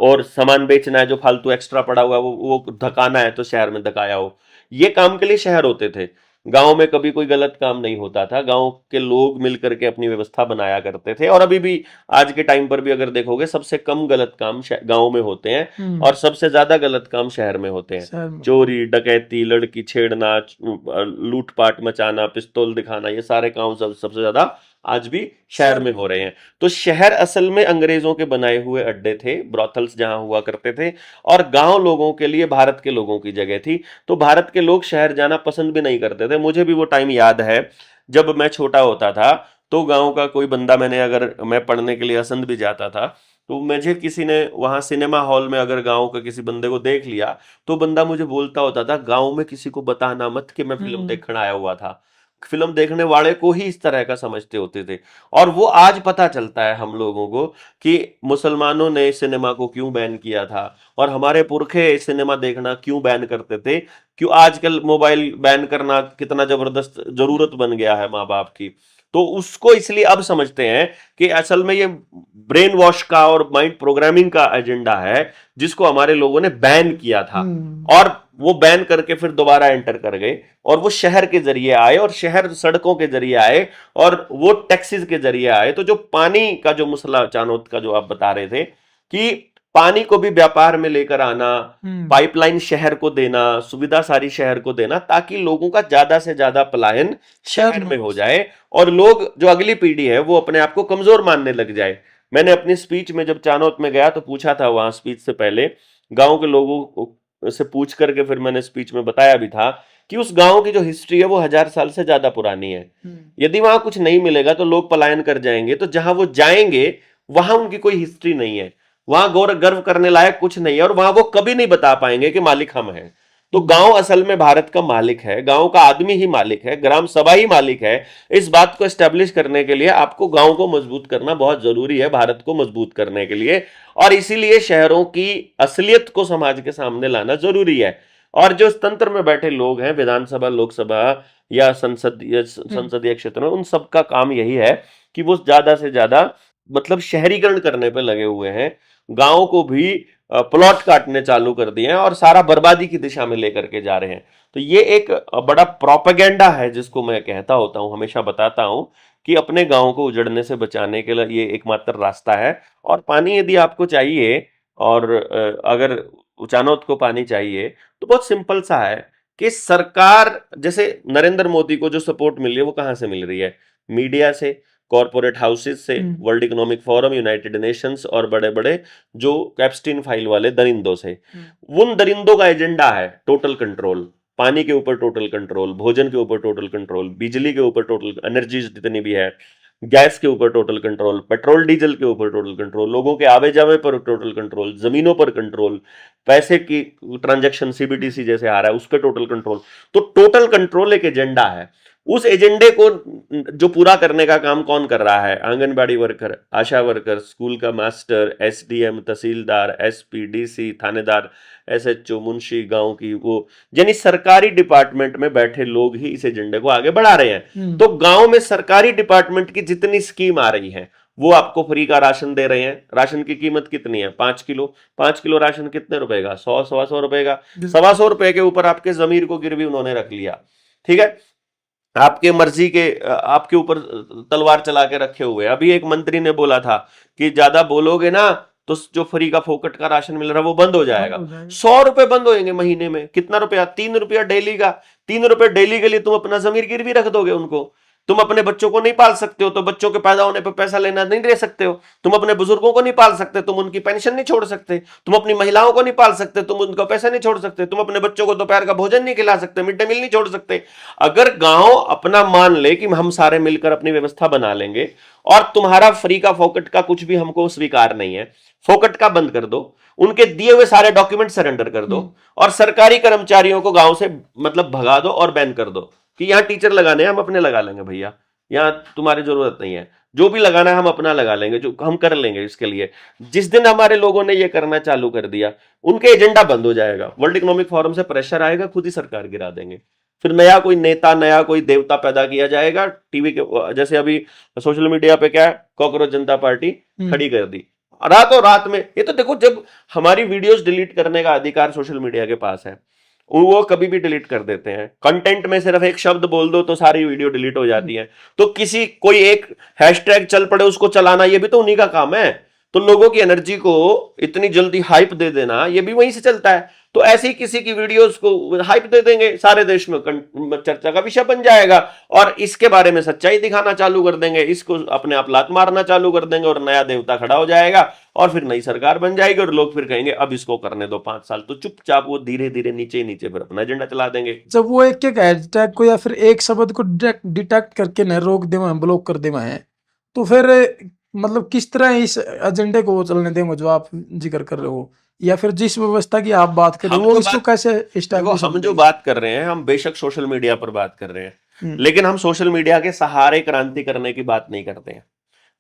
और सामान बेचना है, जो फालतू एक्स्ट्रा पड़ा हुआ है वो धकाना है, तो शहर में धकाया हो। ये काम के लिए शहर होते थे। गांव में कभी कोई गलत काम नहीं होता था। गांव के लोग मिलकर के अपनी व्यवस्था बनाया करते थे। और अभी भी आज के टाइम पर भी अगर देखोगे, सबसे कम गलत काम गांव में होते हैं और सबसे ज्यादा गलत काम शहर में होते हैं। चोरी, डकैती, लड़की छेड़ना, लूटपाट मचाना, पिस्तौल दिखाना, ये सारे काम सबसे ज्यादा आज भी शहर में हो रहे हैं। तो शहर असल में अंग्रेजों के बनाए हुए अड्डे थे, ब्रॉथल्स जहां हुआ करते थे, और गांव लोगों के लिए भारत के लोगों की जगह थी। तो भारत के लोग शहर जाना पसंद भी नहीं करते थे। मुझे भी वो टाइम याद है जब मैं छोटा होता था, तो गांव का कोई बंदा, अगर मैं पढ़ने के लिए असंध भी जाता था, तो मुझे किसी ने वहां सिनेमा हॉल में अगर गांव का किसी बंदे को देख लिया, तो बंदा मुझे बोलता होता था, गांव में किसी को बताना मत कि मैं फिल्म देखने आया हुआ था। फिल्म देखने वाले को ही इस तरह का समझते होते थे। और वो आज पता चलता है हम लोगों को कि मुसलमानों ने सिनेमा को क्यों बैन किया था, और हमारे पुरखे सिनेमा देखना क्यों बैन करते थे। क्यों आजकल मोबाइल बैन करना कितना जबरदस्त जरूरत बन गया है माँ बाप की। तो उसको इसलिए अब समझते हैं कि असल में ये ब्रेन वॉश का और माइंड प्रोग्रामिंग का एजेंडा है, जिसको हमारे लोगों ने बैन किया था। और वो बैन करके फिर दोबारा एंटर कर गए, और वो शहर के जरिए आए, और शहर सड़कों के जरिए आए, और वो टैक्सेस के जरिए आए। तो जो पानी का जो मसला चानोद का जो आप बता रहे थे कि पानी को भी व्यापार में लेकर आना, पाइपलाइन शहर को देना, सुविधा सारी शहर को देना, ताकि लोगों का ज्यादा से ज्यादा पलायन शहर में हो जाए, और लोग, जो अगली पीढ़ी है, वो अपने आप को कमजोर मानने लग जाए। मैंने अपनी स्पीच में जब चानोद में गया तो पूछा था, वहां स्पीच से पहले गांव के लोगों से पूछ करके फिर मैंने स्पीच में बताया भी था कि उस गांव की जो हिस्ट्री है वो 1000 साल से ज्यादा पुरानी है। यदि वहां कुछ नहीं मिलेगा तो लोग पलायन कर जाएंगे। तो जहां वो जाएंगे वहां उनकी कोई हिस्ट्री नहीं है, वहां गर्व करने लायक कुछ नहीं है, और वहां वो कभी नहीं बता पाएंगे कि मालिक हम हैं। तो गांव असल में भारत का मालिक है, गांव का आदमी ही मालिक है, ग्राम सभा ही मालिक है। इस बात को एस्टेब्लिश करने के लिए आपको गांव को मजबूत करना बहुत जरूरी है, भारत को मजबूत करने के लिए। और इसीलिए शहरों की असलियत को समाज के सामने लाना जरूरी है। और जो तंत्र में बैठे लोग हैं, विधानसभा, लोकसभा या संसदीय क्षेत्र में, उन सबका काम यही है कि वो ज्यादा से ज्यादा मतलब शहरीकरण करने पे लगे हुए हैं। गांव को भी प्लॉट काटने चालू कर दिए हैं और सारा बर्बादी की दिशा में लेकर के जा रहे हैं। तो ये एक बड़ा प्रोपेगेंडा है, जिसको मैं कहता होता हूं, हमेशा बताता हूं कि अपने गांव को उजड़ने से बचाने के लिए ये एकमात्र रास्ता है। और पानी यदि आपको चाहिए, और अगर चानोद को पानी चाहिए, तो बहुत सिंपल सा है कि सरकार, जैसे नरेंद्र मोदी को जो सपोर्ट मिल रही है, वो कहां से मिल रही है? मीडिया से, कॉरपोरेट हाउसेस से, world economic forum, United Nations, और बड़े बड़े जो एप्स्टीन फाइल वाले दरिंदों से। उन दरिंदों का एजेंडा है टोटल कंट्रोल, पानी के ऊपर टोटल कंट्रोल, भोजन के ऊपर टोटल कंट्रोल, बिजली के ऊपर टोटल, एनर्जी जितनी भी है, गैस के ऊपर टोटल कंट्रोल, पेट्रोल डीजल के ऊपर टोटल कंट्रोल, लोगों के आवे जावे पर टोटल कंट्रोल, जमीनों पर कंट्रोल, पैसे की ट्रांजैक्शन सीबीडीसी जैसे आ रहा है उस पर टोटल कंट्रोल। तो टोटल कंट्रोल एक एजेंडा है। उस एजेंडे को जो पूरा करने का काम कौन कर रहा है? आंगनबाड़ी वर्कर, आशा वर्कर, स्कूल का मास्टर, एसडीएम, तहसीलदार, एसपी, डीसी, थानेदार, एसएचओ, मुंशी, गांव की वो, यानी सरकारी डिपार्टमेंट में बैठे लोग ही इस एजेंडे को आगे बढ़ा रहे हैं। तो गांव में सरकारी डिपार्टमेंट की जितनी स्कीम आ रही है वो आपको फ्री का राशन दे रहे हैं। राशन की कीमत कितनी है? 5 किलो। 5 किलो राशन कितने रुपए का? 100, 125 रुपए का। 125 रुपए के ऊपर आपके जमीर को गिरवी उन्होंने रख लिया, ठीक है, आपके मर्जी के, आपके ऊपर तलवार चला के रखे हुए। अभी एक मंत्री ने बोला था कि ज्यादा बोलोगे ना तो जो फ्री का फोकट का राशन मिल रहा है वो बंद हो जाएगा। 100 रुपए बंद होंगे महीने में। कितना रुपया? 3 रुपया डेली का। 3 रुपए डेली के लिए तुम अपना जमीर गिरवी रख दोगे उनको? तुम अपने बच्चों को नहीं पाल सकते हो तो बच्चों के पैदा होने पर पैसा लेना नहीं दे सकते हो। तुम अपने बुजुर्गों को नहीं पाल सकते, तुम उनकी पेंशन नहीं छोड़ सकते। तुम अपनी महिलाओं को नहीं पाल सकते, तुम उनका पैसा नहीं छोड़ सकते। तुम अपने बच्चों को दोपहर का भोजन नहीं खिला सकते, मिड डे मील नहीं छोड़ सकते। अगर गांव अपना मान ले कि हम सारे मिलकर अपनी व्यवस्था बना लेंगे और तुम्हारा फ्री का फोकट का कुछ भी हमको स्वीकार नहीं है, फोकट का बंद कर दो, उनके दिए हुए सारे डॉक्यूमेंट सरेंडर कर दो और सरकारी कर्मचारियों को गांव से मतलब भगा दो और बैन कर दो कि यहां टीचर लगाने हैं हम अपने लगा लेंगे भैया, यहां तुम्हारी जरूरत नहीं है, जो भी लगाना है हम अपना लगा लेंगे, जो हम कर लेंगे इसके लिए। जिस दिन हमारे लोगों ने ये करना चालू कर दिया उनके एजेंडा बंद हो जाएगा। वर्ल्ड इकोनॉमिक फोरम से प्रेशर आएगा, खुद ही सरकार गिरा देंगे। फिर नया कोई नेता, नया कोई देवता पैदा किया जाएगा। टीवी के जैसे अभी सोशल मीडिया पे क्या है, कॉकरोच जनता पार्टी खड़ी कर दी रातों रात में। ये तो देखो, जब हमारी वीडियोस डिलीट करने का अधिकार सोशल मीडिया के पास है, वो कभी भी डिलीट कर देते हैं। कंटेंट में सिर्फ एक शब्द बोल दो तो सारी वीडियो डिलीट हो जाती है। तो किसी कोई एक हैशटैग चल पड़े उसको चलाना, ये भी तो उन्हीं का काम है। तो लोगों की एनर्जी को इतनी जल्दी हाइप दे देना, ये भी वहीं से चलता है। तो ऐसे ही किसी की वीडियोस को हाइप दे देंगे, सारे देश में चर्चा का विषय बन जाएगा और इसके बारे में सच्चाई दिखाना चालू कर देंगे, इसको अपने आप लात मारना चालू कर देंगे और नया देवता खड़ा हो जाएगा और फिर नई सरकार बन जाएगी और लोग फिर कहेंगे अब इसको करने दो 5 साल। तो चुपचाप वो धीरे धीरे नीचे नीचे फिर अपना एजेंडा चला देंगे। जब वो एक एक हैशटैग को या फिर एक शब्द को डिटेक्ट करके न रोक देवा है, ब्लॉक कर देवा है, तो फिर मतलब किस तरह इस एजेंडे को चलने देंगे जो आप जिक्र कर रहे हो, या फिर जिस व्यवस्था की आप बात कर रहे हो इसको कैसे एस्टैब्लिश? हम जो बात कर रहे हैं, हम बेशक सोशल मीडिया पर बात कर रहे हैं, लेकिन हम सोशल मीडिया के सहारे क्रांति करने की बात नहीं करते हैं।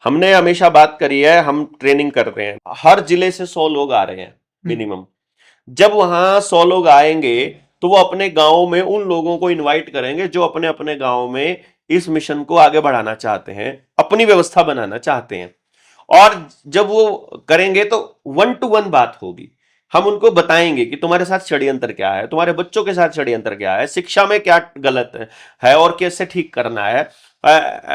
हमने हमेशा बात करी है, हम ट्रेनिंग कर रहे हैं, हर जिले से 100 लोग आ रहे हैं मिनिमम। जब वहां 100 लोग आएंगे तो वो अपने गांव में उन लोगों को इनवाइट करेंगे जो अपने अपने गांव में इस मिशन को आगे बढ़ाना चाहते हैं, अपनी व्यवस्था बनाना चाहते हैं। और जब वो करेंगे तो 1 to 1 बात होगी। हम उनको बताएंगे कि तुम्हारे साथ षड्यंत्र क्या है, तुम्हारे बच्चों के साथ षड्यंत्र क्या है, शिक्षा में क्या गलत है और कैसे ठीक करना है,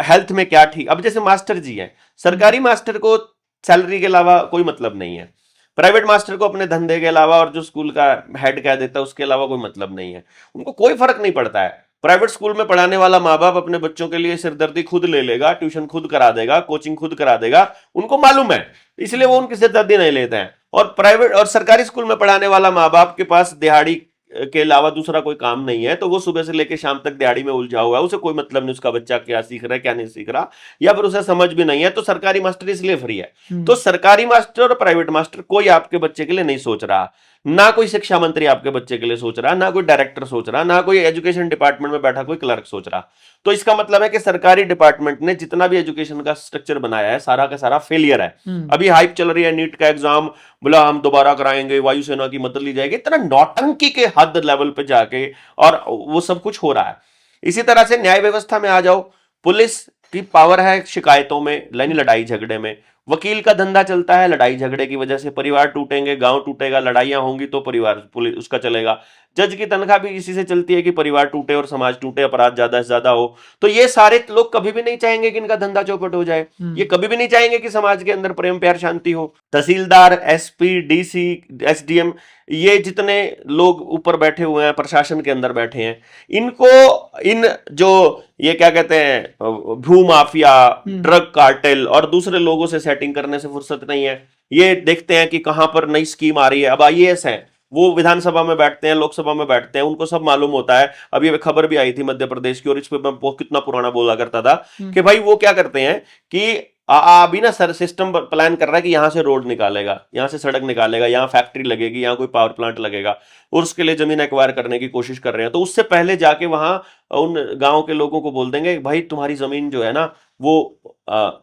हेल्थ में क्या ठीक। अब जैसे मास्टर जी हैं, सरकारी मास्टर को सैलरी के अलावा कोई मतलब नहीं है, प्राइवेट मास्टर को अपने धंधे के अलावा और जो स्कूल का हेड कह देता है उसके अलावा कोई मतलब नहीं है, उनको कोई फर्क नहीं पड़ता है। प्राइवेट स्कूल में पढ़ाने वाला माँ बाप अपने बच्चों के लिए सिरदर्दी खुद ले लेगा, ट्यूशन खुद करा देगा, कोचिंग खुद करा देगा, उनको मालूम है, इसलिए वो उनकी सिरदर्दी नहीं लेते हैं। और प्राइवेट और सरकारी स्कूल में पढ़ाने वाला माँ बाप के पास दिहाड़ी के अलावा दूसरा कोई काम नहीं है, तो वो सुबह से लेकर शाम तक दिहाड़ी में उलझा हुआ है, उसे कोई मतलब नहीं उसका बच्चा क्या सीख रहा है क्या नहीं सीख रहा, या फिर उसे समझ भी नहीं है। तो सरकारी मास्टर इसलिए फ्री है। तो सरकारी मास्टर और प्राइवेट मास्टर कोई आपके बच्चे के लिए नहीं सोच रहा, ना कोई शिक्षा मंत्री आपके बच्चे के लिए सोच रहा, ना कोई डायरेक्टर सोच रहा, ना कोई एजुकेशन डिपार्टमेंट में बैठा कोई क्लर्क सोच रहा। तो इसका मतलब है कि सरकारी डिपार्टमेंट ने जितना भी एजुकेशन का स्ट्रक्चर बनाया है सारा का सारा फेलियर है। अभी हाइप चल रही है नीट का एग्जाम, बोला हम दोबारा कराएंगे, वायुसेना की मदद ली जाएगी, इतना नौटंकी के हद लेवल पे जाके, और वो सब कुछ हो रहा है। इसी तरह से न्याय व्यवस्था में आ जाओ, पुलिस की पावर है शिकायतों में, यानी लड़ाई झगड़े में। वकील का धंधा चलता है, लड़ाई झगड़े की वजह से परिवार टूटेंगे, गांव टूटेगा, लड़ाइयां होंगी तो परिवार पुलिस उसका चलेगा। जज की तनख्वाह भी इसी से चलती है कि परिवार टूटे और समाज टूटे, अपराध ज्यादा से ज्यादा हो। तो ये सारे लोग कभी भी नहीं चाहेंगे कि इनका धंधा चौपट हो जाए, ये कभी भी नहीं चाहेंगे कि समाज के अंदर प्रेम प्यार शांति हो। तहसीलदार, एसपी, डीसी, एसडीएम, ये जितने लोग ऊपर बैठे हुए हैं, प्रशासन के अंदर बैठे हैं, इनको इन जो ये क्या कहते हैं भू माफिया, ड्रग कार्टेल और दूसरे लोगों से सेटिंग करने से फुर्सत नहीं है। ये देखते हैं कि कहां पर नई स्कीम आ रही है। अब आईएएस है, वो विधानसभा में बैठते हैं, लोकसभा में बैठते हैं, उनको सब मालूम होता है। अभी एक खबर भी आई थी मध्य प्रदेश की, और इस पे मैं बहुत कितना पुराना बोला करता था कि भाई वो क्या करते हैं कि अभी ना सर सिस्टम प्लान कर रहा है कि यहां से रोड निकालेगा, यहां से सड़क निकालेगा, यहां फैक्ट्री लगेगी, यहां कोई पावर प्लांट लगेगा, और उसके लिए जमीन एक्वायर करने की कोशिश कर रहे हैं। तो उससे पहले जाके वहां उन गांव के लोगों को बोल देंगे भाई तुम्हारी जमीन जो है ना वो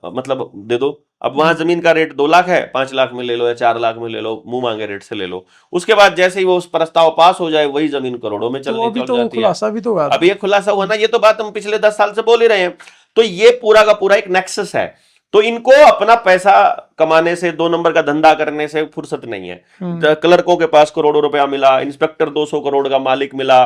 मतलब दे दो। अब वहां जमीन का रेट 2 लाख है, 5 लाख में ले लो या 4 लाख में ले लो, मुंह मांगे रेट से ले लो। उसके बाद जैसे ही वो उस प्रस्ताव पास हो जाए वही जमीन करोड़ों में तो अभी चल तो जाती है। खुलासा भी तो हुआ था। अभी ये खुलासा हुआ ना, ये तो बात हम पिछले 10 साल से बोल ही रहे हैं। तो ये पूरा का पूरा एक नेक्सस है। तो इनको अपना पैसा कमाने से, 2 नंबर का धंधा करने से फुर्सत नहीं है। क्लर्कों के पास करोड़ों रुपया मिला, इंस्पेक्टर 200 करोड़ का मालिक मिला,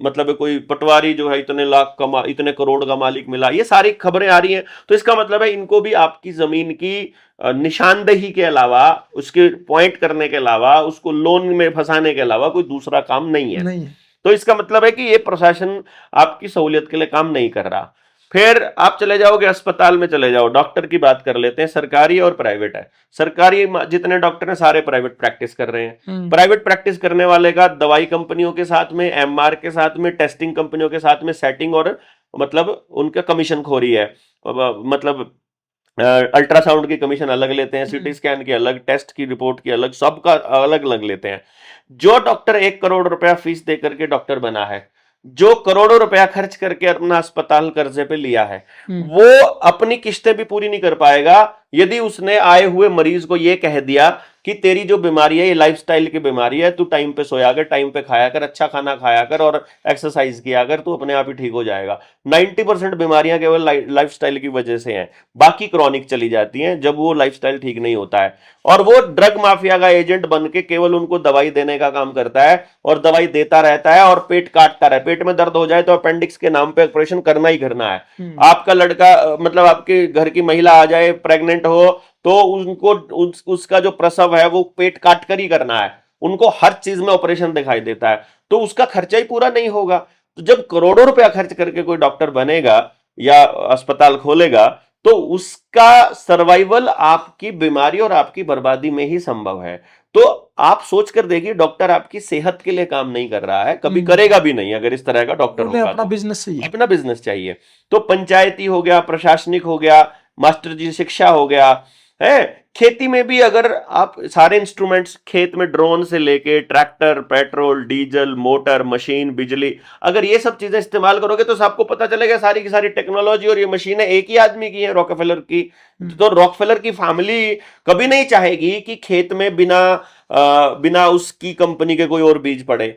मतलब कोई पटवारी जो है इतने करोड़ का मालिक मिला, ये सारी खबरें आ रही हैं। तो इसका मतलब है इनको भी आपकी जमीन की निशानदेही के अलावा, उसके पॉइंट करने के अलावा, उसको लोन में फंसाने के अलावा कोई दूसरा काम नहीं है। तो इसका मतलब है कि ये प्रशासन आपकी सहूलियत के लिए काम नहीं कर रहा। फिर आप चले जाओगे अस्पताल में, चले जाओ, डॉक्टर की बात कर लेते हैं। सरकारी और प्राइवेट है। सरकारी जितने डॉक्टर हैं सारे प्राइवेट प्रैक्टिस कर रहे हैं। प्राइवेट प्रैक्टिस करने वाले का दवाई कंपनियों के साथ में, एमआर के साथ में, टेस्टिंग कंपनियों के साथ में सेटिंग और मतलब उनका कमीशन खोरी है। मतलब अल्ट्रासाउंड की कमीशन अलग लेते हैं, सीटी स्कैन की अलग, टेस्ट की रिपोर्ट की अलग, सबका अलग अलग लेते हैं। जो डॉक्टर 1 करोड़ रुपया फीस दे करके डॉक्टर बना है, जो करोड़ों रुपया खर्च करके अपना अस्पताल कर्जे पे लिया है, वो अपनी किस्तें भी पूरी नहीं कर पाएगा यदि उसने आए हुए मरीज को ये कह दिया कि तेरी जो बीमारी है ये लाइफस्टाइल की बीमारी है, तू टाइम पे सोया कर, टाइम पे खाया कर, अच्छा खाना खाया कर और एक्सरसाइज किया कर, तू अपने आप ही ठीक हो जाएगा। 90% बीमारियां केवल लाइफस्टाइल की वजह से हैं, बाकी क्रॉनिक चली जाती हैं जब वो लाइफस्टाइल ठीक नहीं होता है। और वो ड्रग माफिया का एजेंट बन के केवल उनको दवाई देने का काम करता है और दवाई देता रहता है और पेट काटता रहे। पेट में दर्द हो जाए तो अपेंडिक्स के नाम पे ऑपरेशन करना ही करना है। आपका लड़का मतलब आपके घर की महिला आ जाए, प्रेग्नेंट हो, तो उनको उसका जो प्रसव है वो पेट काट कर ही करना है। उनको हर चीज में ऑपरेशन दिखाई देता है, तो उसका खर्चा ही पूरा नहीं होगा। तो जब करोड़ों रुपया खर्च करके कोई डॉक्टर बनेगा या अस्पताल खोलेगा, तो उसका सर्वाइवल आपकी बीमारी और आपकी बर्बादी में ही संभव है। तो आप सोच कर देखिए, डॉक्टर आपकी सेहत के लिए काम नहीं कर रहा है, कभी करेगा भी नहीं अगर इस तरह का डॉक्टर होगा। अपना बिजनेस चाहिए, अपना बिजनेस चाहिए। तो पंचायती हो गया, प्रशासनिक हो गया, मास्टर जी शिक्षा हो गया है। खेती में भी अगर आप सारे इंस्ट्रूमेंट्स, खेत में ड्रोन से लेके tractor, petrol, diesel, motor, machine, बिजली, अगर ये सब चीजें इस्तेमाल करोगे तो आपको पता चलेगा सारी की सारी टेक्नोलॉजी और ये मशीनें एक ही आदमी की है, रॉकफेलर की। तो रॉकफेलर की फैमिली कभी नहीं चाहेगी कि खेत में बिना उसकी कंपनी के कोई और बीज पड़े।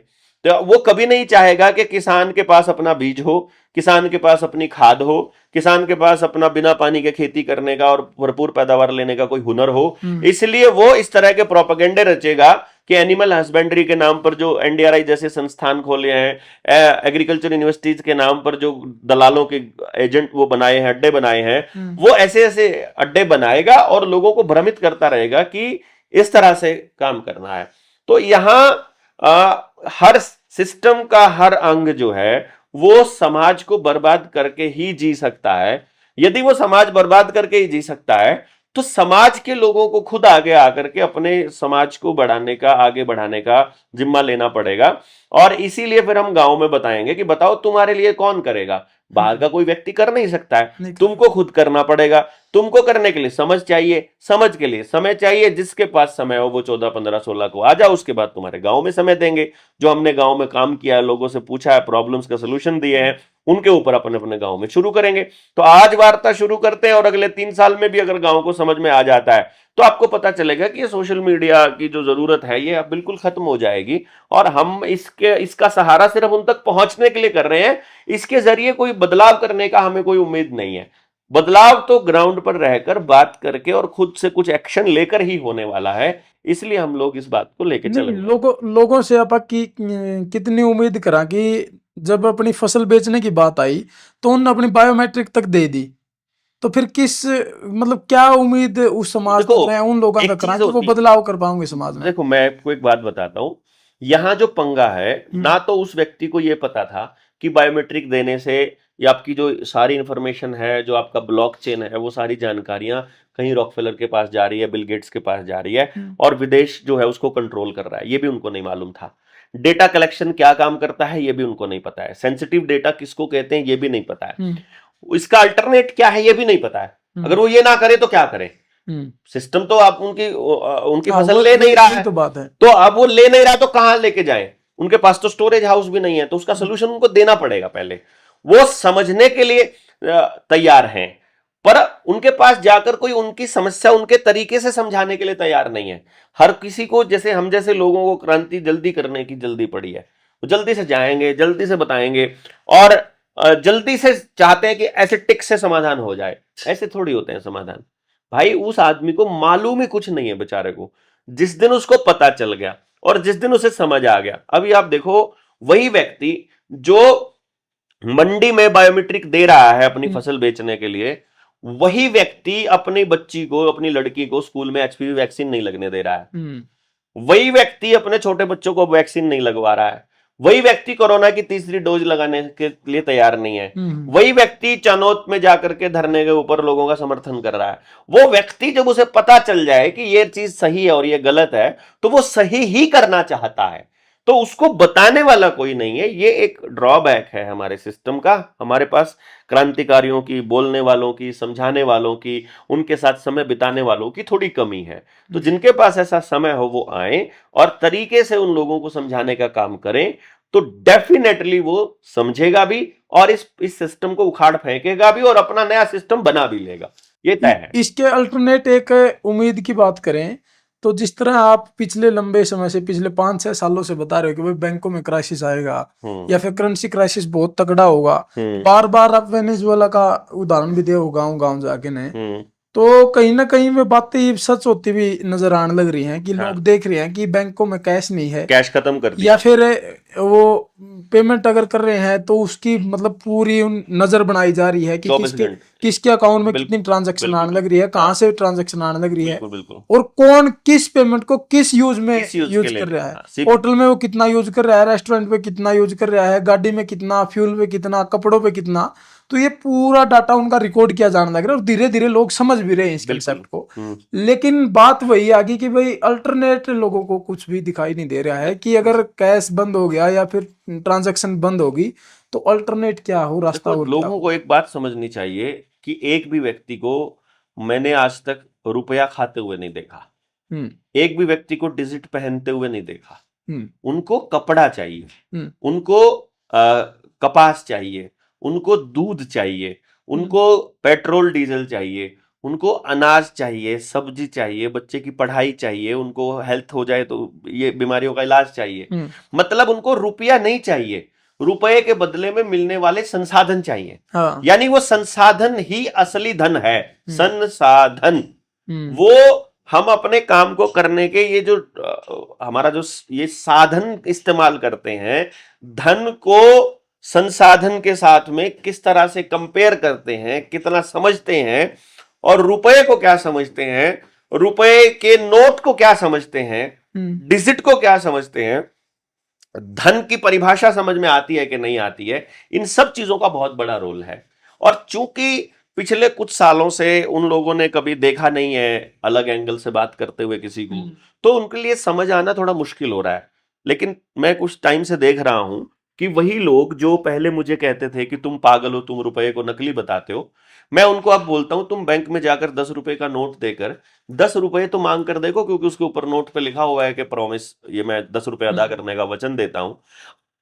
तो वो कभी नहीं चाहेगा कि किसान के पास अपना बीज हो, किसान के पास अपनी खाद हो, किसान के पास अपना बिना पानी के खेती करने का और भरपूर पैदावार लेने का कोई हुनर हो। इसलिए वो इस तरह के प्रोपेगेंडे रचेगा कि एनिमल हस्बेंड्री के नाम पर जो एनडीआरआई जैसे संस्थान खोले हैं, एग्रीकल्चर यूनिवर्सिटीज के नाम पर जो दलालों के एजेंट वो बनाए हैं, अड्डे बनाए हैं, वो ऐसे ऐसे अड्डे बनाएगा और लोगों को भ्रमित करता रहेगा कि इस तरह से काम करना है। तो यहां हर सिस्टम का हर अंग जो है वो समाज को बर्बाद करके ही जी सकता है। यदि वो समाज बर्बाद करके ही जी सकता है तो समाज के लोगों को खुद आगे आकर के अपने समाज को बढ़ाने का, आगे बढ़ाने का जिम्मा लेना पड़ेगा। और इसीलिए फिर हम गांव में बताएंगे कि बताओ तुम्हारे लिए कौन करेगा, बाहर का कोई व्यक्ति कर नहीं सकता है, तुमको खुद करना पड़ेगा। तुमको करने के लिए समझ चाहिए, समझ के लिए समय चाहिए। जिसके पास समय हो वो 14, 15, 16 को आ जाओ, उसके बाद तुम्हारे गांव में समय देंगे। जो हमने गांव में काम किया है, लोगों से पूछा है, प्रॉब्लम्स का सोल्यूशन दिए हैं, उनके ऊपर अपने अपने गांव में शुरू करेंगे। तो आज वार्ता शुरू करते हैं और अगले 3 साल में भी अगर गांव को समझ में आ जाता है तो आपको पता चलेगा कि ये सोशल मीडिया की जो जरूरत है ये अब बिल्कुल खत्म हो जाएगी। और हम इसका सहारा सिर्फ उन तक पहुंचने के लिए कर रहे हैं, इसके जरिए कोई बदलाव करने का हमें कोई उम्मीद नहीं है। बदलाव तो ग्राउंड पर रहकर बात करके और खुद से कुछ एक्शन लेकर ही होने वाला है। इसलिए हम लोग इस बात को लेकर चलेंगे। लोगों से आप कितनी उम्मीद करा कि जब अपनी फसल बेचने की बात आई तो उन्होंने अपनी बायोमेट्रिक तक दे दी, तो फिर किस मतलब क्या उम्मीद उस समाज को उन लोगों का करा कि वो बदलाव कर पाएंगे समाज में? देखो मैं आपको एक बात बताता हूं, यहां जो पंगा है ना, तो उस व्यक्ति को यह पता था कि बायोमेट्रिक देने से ये आपकी जो सारी इंफॉर्मेशन है, जो आपका ब्लॉकचेन है, वो सारी जानकारियां कहीं रॉकफेलर के पास जा रही है, बिल गेट्स के पास जा रही है, और विदेश जो है उसको कंट्रोल कर रहा है, ये भी उनको नहीं मालूम था। डेटा कलेक्शन क्या काम करता है ये भी उनको नहीं पता है। सेंसिटिव डेटा किसको कहते हैं ये भी नहीं पता है। इसका अल्टरनेट क्या है ये भी नहीं पता है। अगर वो ये ना करे तो क्या करे? सिस्टम तो आप उनकी फसल ले नहीं रहा है, तो बात है। तो अब वो ले नहीं रहा तो कहां लेके जाए? उनके पास तो स्टोरेज हाउस भी नहीं है, तो उसका सोल्यूशन उनको देना पड़ेगा। पहले वो समझने के लिए तैयार हैं, पर उनके पास जाकर कोई उनकी समस्या उनके तरीके से समझाने के लिए तैयार नहीं है। हर किसी को, जैसे हम जैसे लोगों को क्रांति जल्दी करने की जल्दी पड़ी है, वो जल्दी से जाएंगे, जल्दी से बताएंगे, और जल्दी से चाहते हैं कि ऐसे टिक से समाधान हो जाए। ऐसे थोड़ी होते हैं समाधान भाई। उस आदमी को मालूम ही कुछ नहीं है बेचारे को। जिस दिन उसको पता चल गया और जिस दिन उसे समझ आ गया, अभी आप देखो वही व्यक्ति जो मंडी में बायोमेट्रिक दे रहा है अपनी फसल बेचने के लिए, वही व्यक्ति अपनी बच्ची को, अपनी लड़की को स्कूल में एचपीवी वैक्सीन नहीं लगने दे रहा है। वही व्यक्ति अपने छोटे बच्चों को वैक्सीन नहीं लगवा रहा है। वही व्यक्ति कोरोना की तीसरी डोज लगाने के लिए तैयार नहीं है। वही व्यक्ति चनौत में जाकर के धरने के ऊपर लोगों का समर्थन कर रहा है। वो व्यक्ति जब उसे पता चल जाए कि ये चीज सही है और ये गलत है, तो वो सही ही करना चाहता है, तो उसको बताने वाला कोई नहीं है। ये एक ड्रॉबैक है हमारे सिस्टम का। हमारे पास क्रांतिकारियों की, बोलने वालों की, समझाने वालों की, उनके साथ समय बिताने वालों की थोड़ी कमी है। तो जिनके पास ऐसा समय हो वो आए और तरीके से उन लोगों को समझाने का काम करें, तो डेफिनेटली वो समझेगा भी और इस सिस्टम को उखाड़ फेंकेगा भी और अपना नया सिस्टम बना भी लेगा। ये तय है। इसके अल्टरनेट एक उम्मीद की बात करें तो जिस तरह आप पिछले लंबे समय से, पिछले 5-6 सालों से बता रहे हो कि भाई बैंकों में क्राइसिस आएगा या फिर करेंसी क्राइसिस बहुत तगड़ा होगा, बार बार आप वेनेजुएला का उदाहरण भी दिया होगा गांव जाके ने, तो कहीं ना कहीं में बातें सच होती भी नजर आने लग रही हैं कि लोग देख रहे हैं कि बैंकों में कैश नहीं है, कैश खत्म कर दिया, या फिर वो पेमेंट अगर कर रहे हैं तो उसकी मतलब पूरी नजर बनाई जा रही है कि किसके अकाउंट में कितनी ट्रांजैक्शन आने लग रही है, कहाँ से ट्रांजैक्शन आने लग रही है, और कौन किस पेमेंट को किस यूज में यूज कर रहा है। होटल में वो कितना यूज कर रहा है, रेस्टोरेंट पे कितना यूज कर रहा है, गाड़ी में कितना, फ्यूल पे कितना, कपड़ों पे कितना, तो ये पूरा डाटा उनका रिकॉर्ड किया जाने लग रहा है और धीरे धीरे लोग समझ भी रहे हैं इस कंसेप्ट को। लेकिन बात वही आ गई कि भाई अल्टरनेट लोगों को कुछ भी दिखाई नहीं दे रहा है कि अगर कैश बंद हो गया या फिर ट्रांजैक्शन बंद होगी तो अल्टरनेट क्या हो, रास्ता हो। लोगों को एक बात समझनी चाहिए कि एक भी व्यक्ति को मैंने आज तक रुपया खाते हुए नहीं देखा, एक भी व्यक्ति को डिजिट पहनते हुए नहीं देखा। उनको कपड़ा चाहिए, उनको कपास चाहिए, उनको दूध चाहिए, उनको पेट्रोल डीजल चाहिए, उनको अनाज चाहिए, सब्जी चाहिए, बच्चे की पढ़ाई चाहिए, उनको हेल्थ हो जाए तो ये बीमारियों का इलाज चाहिए। मतलब उनको रुपया नहीं चाहिए, रुपये के बदले में मिलने वाले संसाधन चाहिए। यानी वो संसाधन ही असली धन है। संसाधन वो हम अपने काम को करने के ये जो हमारा जो ये साधन इस्तेमाल करते हैं, धन को संसाधन के साथ में किस तरह से कंपेयर करते हैं, कितना समझते हैं, और रुपए को क्या समझते हैं, रुपए के नोट को क्या समझते हैं, डिजिट को क्या समझते हैं, धन की परिभाषा समझ में आती है कि नहीं आती है, इन सब चीजों का बहुत बड़ा रोल है। और चूंकि पिछले कुछ सालों से उन लोगों ने कभी देखा नहीं है अलग एंगल से बात करते हुए किसी को, तो उनके लिए समझ आना थोड़ा मुश्किल हो रहा है। लेकिन मैं कुछ टाइम से देख रहा हूं कि वही लोग जो पहले मुझे कहते थे कि तुम पागल हो, तुम रुपए को नकली बताते हो, मैं उनको अब बोलता हूं तुम बैंक में जाकर 10 रुपए का नोट देकर 10 रुपए तो मांग कर देखो, क्योंकि उसके ऊपर नोट पे लिखा हुआ है कि प्रॉमिस, ये मैं 10 रुपए अदा करने का वचन देता हूं।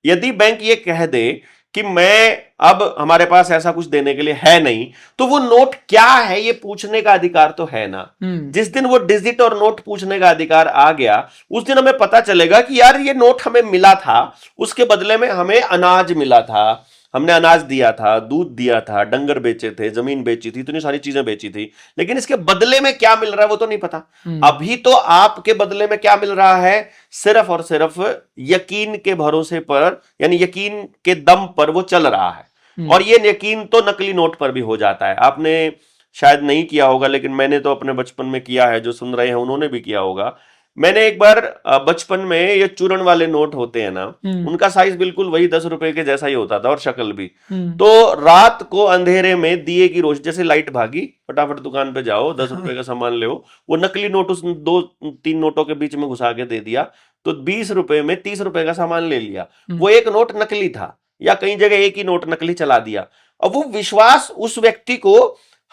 यदि बैंक ये कह दे कि मैं अब हमारे पास ऐसा कुछ देने के लिए है नहीं, तो वो नोट क्या है ये पूछने का अधिकार तो है ना। जिस दिन वो डिजिट और नोट पूछने का अधिकार आ गया, उस दिन हमें पता चलेगा कि यार ये नोट हमें मिला था, उसके बदले में हमें अनाज मिला था, हमने अनाज दिया था, दूध दिया था, डंगर बेचे थे, जमीन बेची थी, इतनी सारी चीजें बेची थी, लेकिन इसके बदले में क्या मिल रहा है वो तो नहीं पता। अभी तो आपके बदले में क्या मिल रहा है, सिर्फ और सिर्फ यकीन के भरोसे पर, यानी यकीन के दम पर वो चल रहा है। और ये यकीन तो नकली नोट पर भी हो जाता है। आपने शायद नहीं किया होगा, लेकिन मैंने तो अपने बचपन में किया है, जो सुन रहे हैं उन्होंने भी किया होगा। मैंने एक बार बचपन में ये चूरन वाले नोट होते हैं ना, उनका साइज बिल्कुल वही 10 रुपए के जैसा ही होता था और शक्ल भी। तो रात को अंधेरे में दिए की रोशनी, जैसे लाइट भागी फटाफट दुकान पे जाओ 10 रुपए का सामान ले, वो नकली नोट उस 2-3 नोटों के बीच में घुसा के दे दिया, तो 20 रुपए में 30 रुपए का सामान ले लिया। वो एक नोट नकली था, या कई जगह एक ही नोट नकली चला दिया। अब वो विश्वास उस व्यक्ति को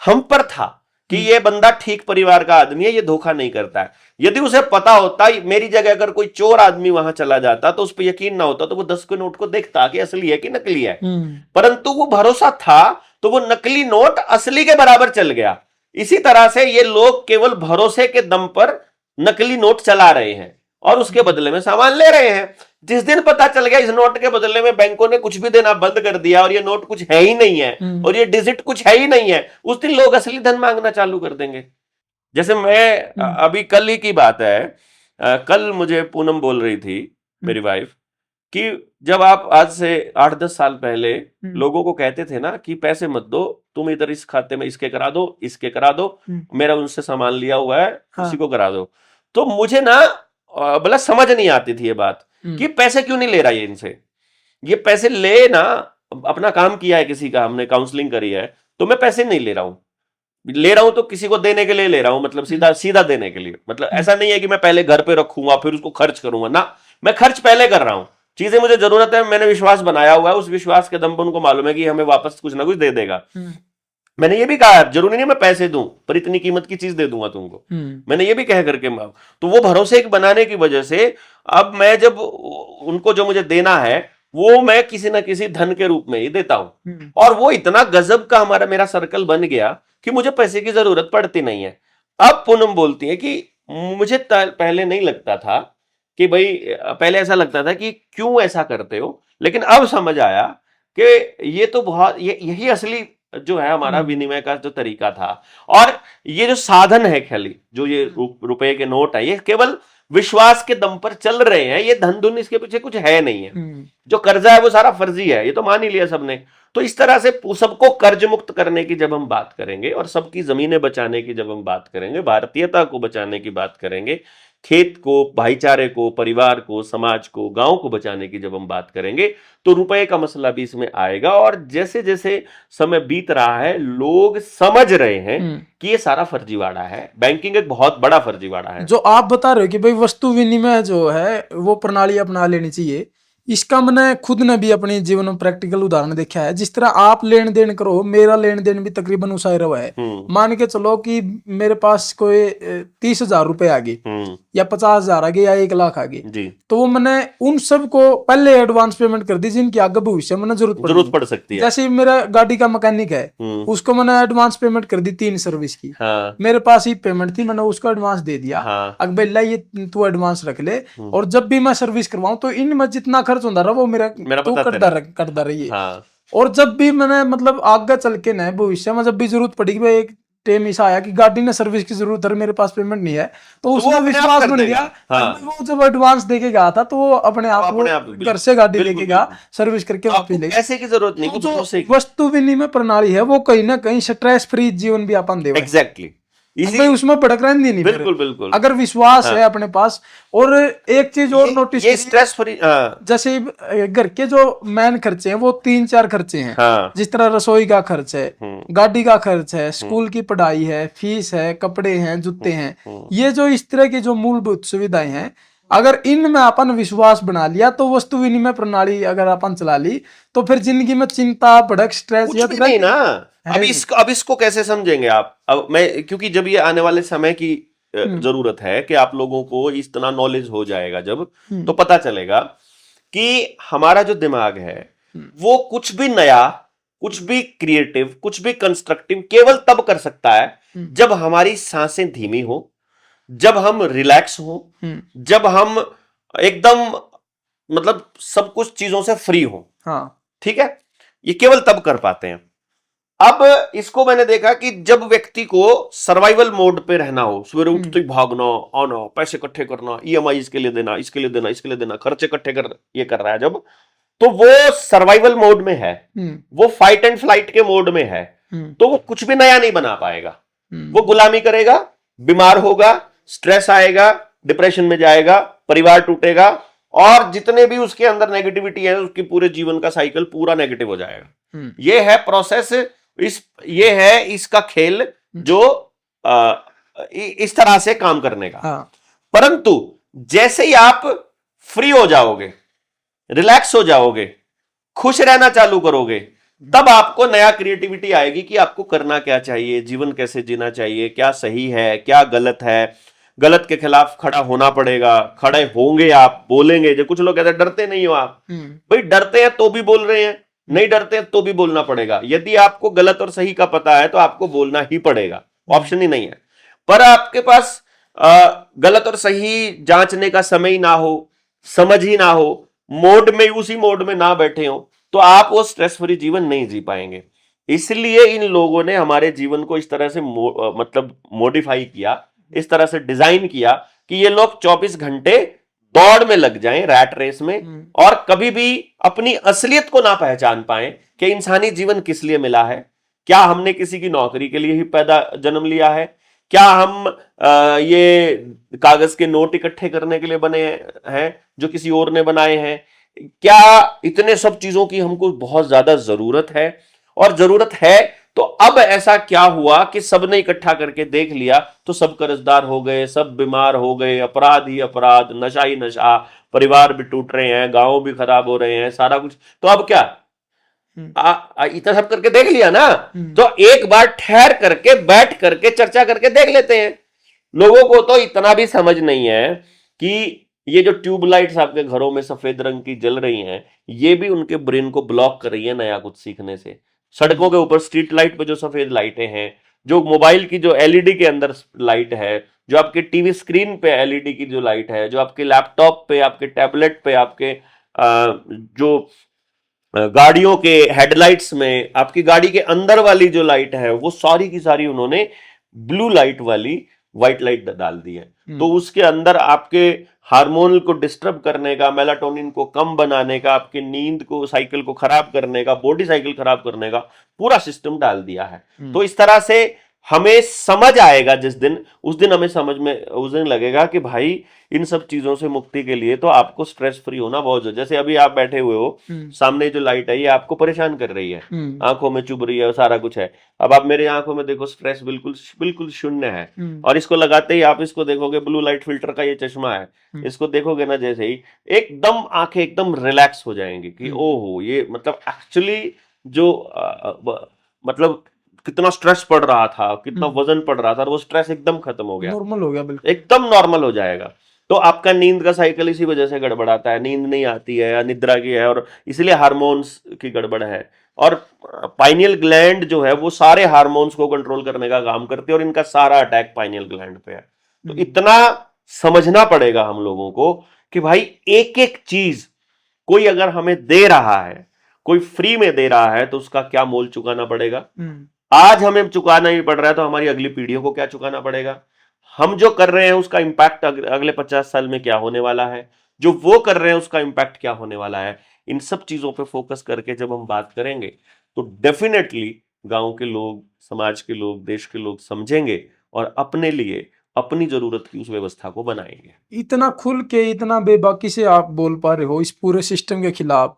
हम पर था कि ये बंदा ठीक परिवार का आदमी है, ये धोखा नहीं करता है। यदि उसे पता होता मेरी जगह अगर कोई चोर आदमी वहां चला जाता तो उस पर यकीन ना होता, तो वो 10 के नोट को देखता कि असली है कि नकली है। परंतु वो भरोसा था, तो वो नकली नोट असली के बराबर चल गया। इसी तरह से ये लोग केवल भरोसे के दम पर नकली नोट चला रहे हैं और उसके बदले में सामान ले रहे हैं। जिस दिन पता चल गया इस नोट के बदले में बैंकों ने कुछ भी देना बंद कर दिया और ये नोट कुछ है ही नहीं है और ये डिजिट कुछ है ही नहीं है, उस दिन लोग असली धन मांगना चालू कर देंगे। जैसे मैं अभी कल ही की बात है, कल मुझे पूनम बोल रही थी मेरी वाइफ कि जब आप आज से 8-10 साल पहले लोगों को कहते थे ना कि पैसे मत दो, तुम इधर इस खाते में इसके करा दो, इसके करा दो, मेरा उनसे सामान लिया हुआ है उसी को करा दो, तो मुझे ना भला समझ नहीं आती थी ये बात कि पैसे क्यों नहीं ले रहा ये इनसे। ये पैसे ले ना, अपना काम किया है किसी का, हमने काउंसलिंग करी है, तो मैं पैसे नहीं ले रहा हूं तो किसी को देने के लिए ले रहा हूं, मतलब सीधा सीधा देने के लिए। मतलब ऐसा नहीं है कि मैं पहले घर पे रखूंगा फिर उसको खर्च करूंगा ना, मैं खर्च पहले कर रहा हूं। चीजें मुझे जरूरत है, मैंने विश्वास बनाया हुआ है, उस विश्वास के दम पर उनको मालूम है कि हमें वापस कुछ ना कुछ दे देगा। मैंने ये भी कहा जरूरी नहीं मैं पैसे दूं, पर इतनी कीमत की चीज दे दूंगा तुमको, मैंने ये भी कह करके। तो वो भरोसे बनाने की वजह से अब मैं जब उनको जो मुझे देना है वो मैं किसी ना किसी धन के रूप में ही देता हूं, और वो इतना गजब का मेरा सर्कल बन गया कि मुझे पैसे की जरूरत पड़ती नहीं है। अब पूनम बोलती है कि मुझे पहले नहीं लगता था कि भाई, पहले ऐसा लगता था कि क्यों ऐसा करते हो, लेकिन अब समझ आया कि ये तो बहुत यही असली जो है हमारा विनिमय का जो तरीका था। और ये जो साधन है खाली, जो ये रुपए के नोट है, ये केवल विश्वास के दम पर चल रहे हैं, ये धन धुन इसके पीछे कुछ है नहीं है। जो कर्जा है वो सारा फर्जी है, ये तो मान ही लिया सबने। तो इस तरह से सबको कर्ज मुक्त करने की जब हम बात करेंगे और सबकी जमीनें बचाने की जब हम बात करेंगे, भारतीयता को बचाने की बात करेंगे, खेत को, भाईचारे को, परिवार को, समाज को, गांव को बचाने की जब हम बात करेंगे, तो रुपए का मसला भी इसमें आएगा। और जैसे जैसे समय बीत रहा है लोग समझ रहे हैं कि ये सारा फर्जीवाड़ा है, बैंकिंग एक बहुत बड़ा फर्जीवाड़ा है। जो आप बता रहे हो कि भाई वस्तु विनिमय जो है वो प्रणाली अपना लेनी चाहिए, इसका मैंने खुद ने भी अपने जीवन में प्रैक्टिकल उदाहरण देखा है। जिस तरह आप लेन देन करो, मेरा लेन देन भी तकरीबन उसा ही रहा है। मान के चलो कि मेरे पास कोई 30,000 रुपए आ गए या 50,000 आ गए या 1 लाख आ गए, तो वो मैंने उन सब को पहले एडवांस पेमेंट कर दी जिनकी आगे भविष्य में जरूरत पड़ सकती है। जैसे मेरा गाड़ी का मैकेनिक है, उसको मैंने एडवांस पेमेंट कर दी 3 सर्विस की। मेरे पास ही पेमेंट थी, मैंने उसको एडवांस दे दिया। अब बेल्ला ये तू एडवांस रख ले, और जब भी मैं सर्विस करवाऊं तो इनमें जितना खर्च होता रहा वो मेरा तो कटता रही है। और जब भी मैंने मतलब आगे चल के ना भविष्य में जब भी जरूरत पड़ी, एक टाइम ऐसा आया कि गाड़ी ने सर्विस की जरूरत है, मेरे पास पेमेंट नहीं है, तो उसमें विश्वास बन गया। वो जब एडवांस देके गया था तो वो अपने आप घर से गाड़ी लेके गया, सर्विस करके वापस ले। ऐसे की जरूरत नहीं। जो वस्तु विनिमय प्रणाली है वो कहीं ना कहीं स्ट्रेस फ्री जीवन भी अपन दे। एग्जैक्टली, उसमें भटक रहे नहीं। बिल्कुल बिल्कुल, अगर विश्वास है अपने पास। और एक चीज और नोटिस, ये स्ट्रेस फ्री, जैसे घर के जो मेन खर्चे हैं वो 3-4 खर्चे हैं। जिस तरह रसोई का खर्च है, गाड़ी का खर्च है, स्कूल की पढ़ाई है, फीस है, कपड़े हैं, जूते हैं, ये जो इस तरह की जो मूलभूत सुविधाएं हैं, अगर इनमें अपन विश्वास बना लिया तो वस्तु विनिमय प्रणाली अगर अपन चला ली तो फिर जिंदगी में चिंता, भड़क, स्ट्रेस कुछ नहीं ना। अब इसको कैसे समझेंगे आप? अब मैं, क्योंकि जब ये आने वाले समय की जरूरत है कि आप लोगों को इस तरह नॉलेज हो जाएगा जब, तो पता चलेगा कि हमारा जो दिमाग है वो कुछ भी नया, कुछ भी क्रिएटिव, कुछ भी कंस्ट्रक्टिव केवल तब कर सकता है जब हमारी सांसें धीमी हो, जब हम रिलैक्स हो, जब हम एकदम मतलब सब कुछ चीजों से फ्री हो। ठीक है, ये केवल तब कर पाते हैं। अब इसको मैंने देखा कि जब व्यक्ति को सर्वाइवल मोड पे रहना हो, सवेरे उठते ही भागना, आना, पैसे इकट्ठे करना, ईएमआई इसके लिए देना, इसके लिए देना, इसके लिए देना, खर्चे इकट्ठे कर, ये कर रहा है जब, तो वो सर्वाइवल मोड में है, वो फाइट एंड फ्लाइट के मोड में है, तो वो कुछ भी नया नहीं बना पाएगा। वो गुलामी करेगा, बीमार होगा, स्ट्रेस आएगा, डिप्रेशन में जाएगा, परिवार टूटेगा और जितने भी उसके अंदर नेगेटिविटी है उसकी पूरे जीवन का साइकिल पूरा नेगेटिव हो जाएगा। ये है प्रोसेस, ये है इसका खेल जो इस तरह से काम करने का। हाँ। परंतु जैसे ही आप फ्री हो जाओगे, रिलैक्स हो जाओगे, खुश रहना चालू करोगे, तब आपको नया क्रिएटिविटी आएगी कि आपको करना क्या चाहिए, जीवन कैसे जीना चाहिए, क्या सही है क्या गलत है। गलत के खिलाफ खड़ा होना पड़ेगा, खड़े होंगे, आप बोलेंगे। जो कुछ लोग कहते हैं डरते नहीं हो आप, भाई डरते हैं तो भी बोल रहे हैं, नहीं डरते हैं तो भी बोलना पड़ेगा। यदि आपको गलत और सही का पता है तो आपको बोलना ही पड़ेगा, ऑप्शन ही नहीं है। पर आपके पास गलत और सही जांचने का समय ही ना हो, समझ ही ना हो, मोड में उसी मोड में ना बैठे हो, तो आप वो स्ट्रेस फ्री जीवन नहीं जी पाएंगे। इसलिए इन लोगों ने हमारे जीवन को इस तरह से मतलब मॉडिफाई किया, इस तरह से डिजाइन किया कि ये लोग 24 घंटे दौड़ में लग जाएं, रैट रेस में, और कभी भी अपनी असलियत को ना पहचान पाए कि इंसानी जीवन किस लिए मिला है। क्या हमने किसी की नौकरी के लिए ही जन्म लिया है? क्या हम ये कागज के नोट इकट्ठे करने के लिए बने हैं जो किसी और ने बनाए हैं? क्या इतने सब चीजों की हमको बहुत ज्यादा जरूरत है? और जरूरत है तो अब ऐसा क्या हुआ कि सबने इकट्ठा करके देख लिया तो सब कर्जदार हो गए, सब बीमार हो गए, अपराध ही अपराध, नशा ही नशा, परिवार भी टूट रहे हैं, गांव भी खराब हो रहे हैं, सारा कुछ। तो अब क्या इतना सब करके देख लिया ना, तो एक बार ठहर करके बैठ करके चर्चा करके देख लेते हैं। लोगों को तो इतना भी समझ नहीं है कि ये जो ट्यूबलाइट्स आपके घरों में सफेद रंग की जल रही हैं, ये भी उनके ब्रेन को ब्लॉक कर रही है नया कुछ सीखने से। सड़कों के ऊपर स्ट्रीट लाइट पे जो सफेद लाइटें हैं, जो मोबाइल की जो एलईडी के अंदर लाइट है, जो आपके टीवी स्क्रीन पे एलईडी की जो लाइट है, जो आपके लैपटॉप पे, आपके टैबलेट पे, आपके जो गाड़ियों के हेडलाइट्स में, आपकी गाड़ी के अंदर वाली जो लाइट है, वो सारी की सारी उन्होंने ब्लू लाइट वाली व्हाइट लाइट डाल दी है। तो उसके अंदर आपके हार्मोन को डिस्टर्ब करने का, मेलाटोनिन को कम बनाने का, आपकी नींद को साइकिल को खराब करने का, बॉडी साइकिल खराब करने का पूरा सिस्टम डाल दिया है। तो इस तरह से हमें समझ आएगा जिस दिन, उस दिन हमें समझ में उस दिन लगेगा कि भाई इन सब चीजों से मुक्ति के लिए तो आपको स्ट्रेस फ्री होना बहुत जरूरी। जैसे अभी आप बैठे हुए हो, सामने जो लाइट है ये आपको परेशान कर रही है, आंखों में चुभ रही है, सारा कुछ है। अब आप मेरे आंखों में देखो, स्ट्रेस बिल्कुल बिल्कुल शून्य है, और इसको लगाते ही आप इसको देखोगे, ब्लू लाइट फिल्टर का ये चश्मा है, इसको देखोगे ना, जैसे ही एकदम आंखें एकदम रिलैक्स हो जाएंगी कि ओहो, ये मतलब एक्चुअली जो मतलब कितना स्ट्रेस पड़ रहा था, कितना वजन पड़ रहा था, और वो स्ट्रेस एकदम खत्म हो गया, नॉर्मल हो गया, बिल्कुल एकदम नॉर्मल हो जाएगा। तो आपका नींद का साइकिल इसी वजह से गड़बड़ाता है, नींद नहीं आती है, या निद्रा की है, और इसलिए हार्मोन्स की गड़बड़ है। और पाइनियल ग्लैंड जो है वो सारे हार्मोन्स को कंट्रोल करने का काम करती है, और इनका सारा अटैक पाइनियल ग्लैंड पे है। तो इतना समझना पड़ेगा हम लोगों को कि भाई एक एक चीज कोई अगर हमें दे रहा है, कोई फ्री में दे रहा है, तो उसका क्या मोल चुकाना पड़ेगा। आज हमें चुकाना ही पड़ रहा है, तो हमारी अगली पीढ़ियों को क्या चुकाना पड़ेगा। हम जो कर रहे हैं उसका इंपैक्ट अगले 50 साल में क्या होने वाला है, जो वो कर रहे हैं उसका इंपैक्ट क्या होने वाला है। इन सब चीजों पे फोकस करके जब हम बात करेंगे तो डेफिनेटली गांव के लोग, समाज के लोग, देश के लोग समझेंगे और अपने लिए अपनी जरूरत की उस व्यवस्था को बनाएंगे। इतना खुल के, इतना बेबाकी से आप बोल पा रहे हो इस पूरे सिस्टम के खिलाफ,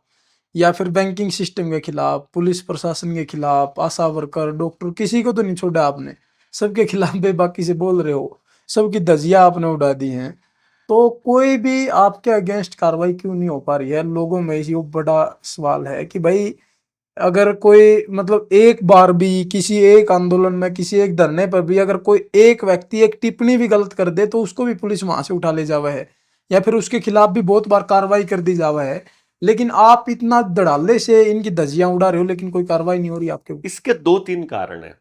या फिर बैंकिंग सिस्टम के खिलाफ, पुलिस प्रशासन के खिलाफ, आशा वर्कर, डॉक्टर, किसी को तो नहीं छोड़ा आपने, सबके खिलाफ बेबाकी से बोल रहे हो, सबकी धज्जियां आपने उड़ा दी हैं। तो कोई भी आपके अगेंस्ट कार्रवाई क्यों नहीं हो पा रही है? लोगों में ये बड़ा सवाल है कि भाई अगर कोई मतलब एक बार भी किसी एक आंदोलन में, किसी एक धरने पर भी अगर कोई एक व्यक्ति एक टिप्पणी भी गलत कर दे तो उसको भी पुलिस वहां से उठा ले जावा है, या फिर उसके खिलाफ भी बहुत बार कार्रवाई कर दी जावा है। लेकिन आप इतना धड़ाले से इनकी धज्जियां उड़ा रहे हो, लेकिन कोई कार्रवाई नहीं हो रही आपके ऊपर। इसके 2-3 कारण है।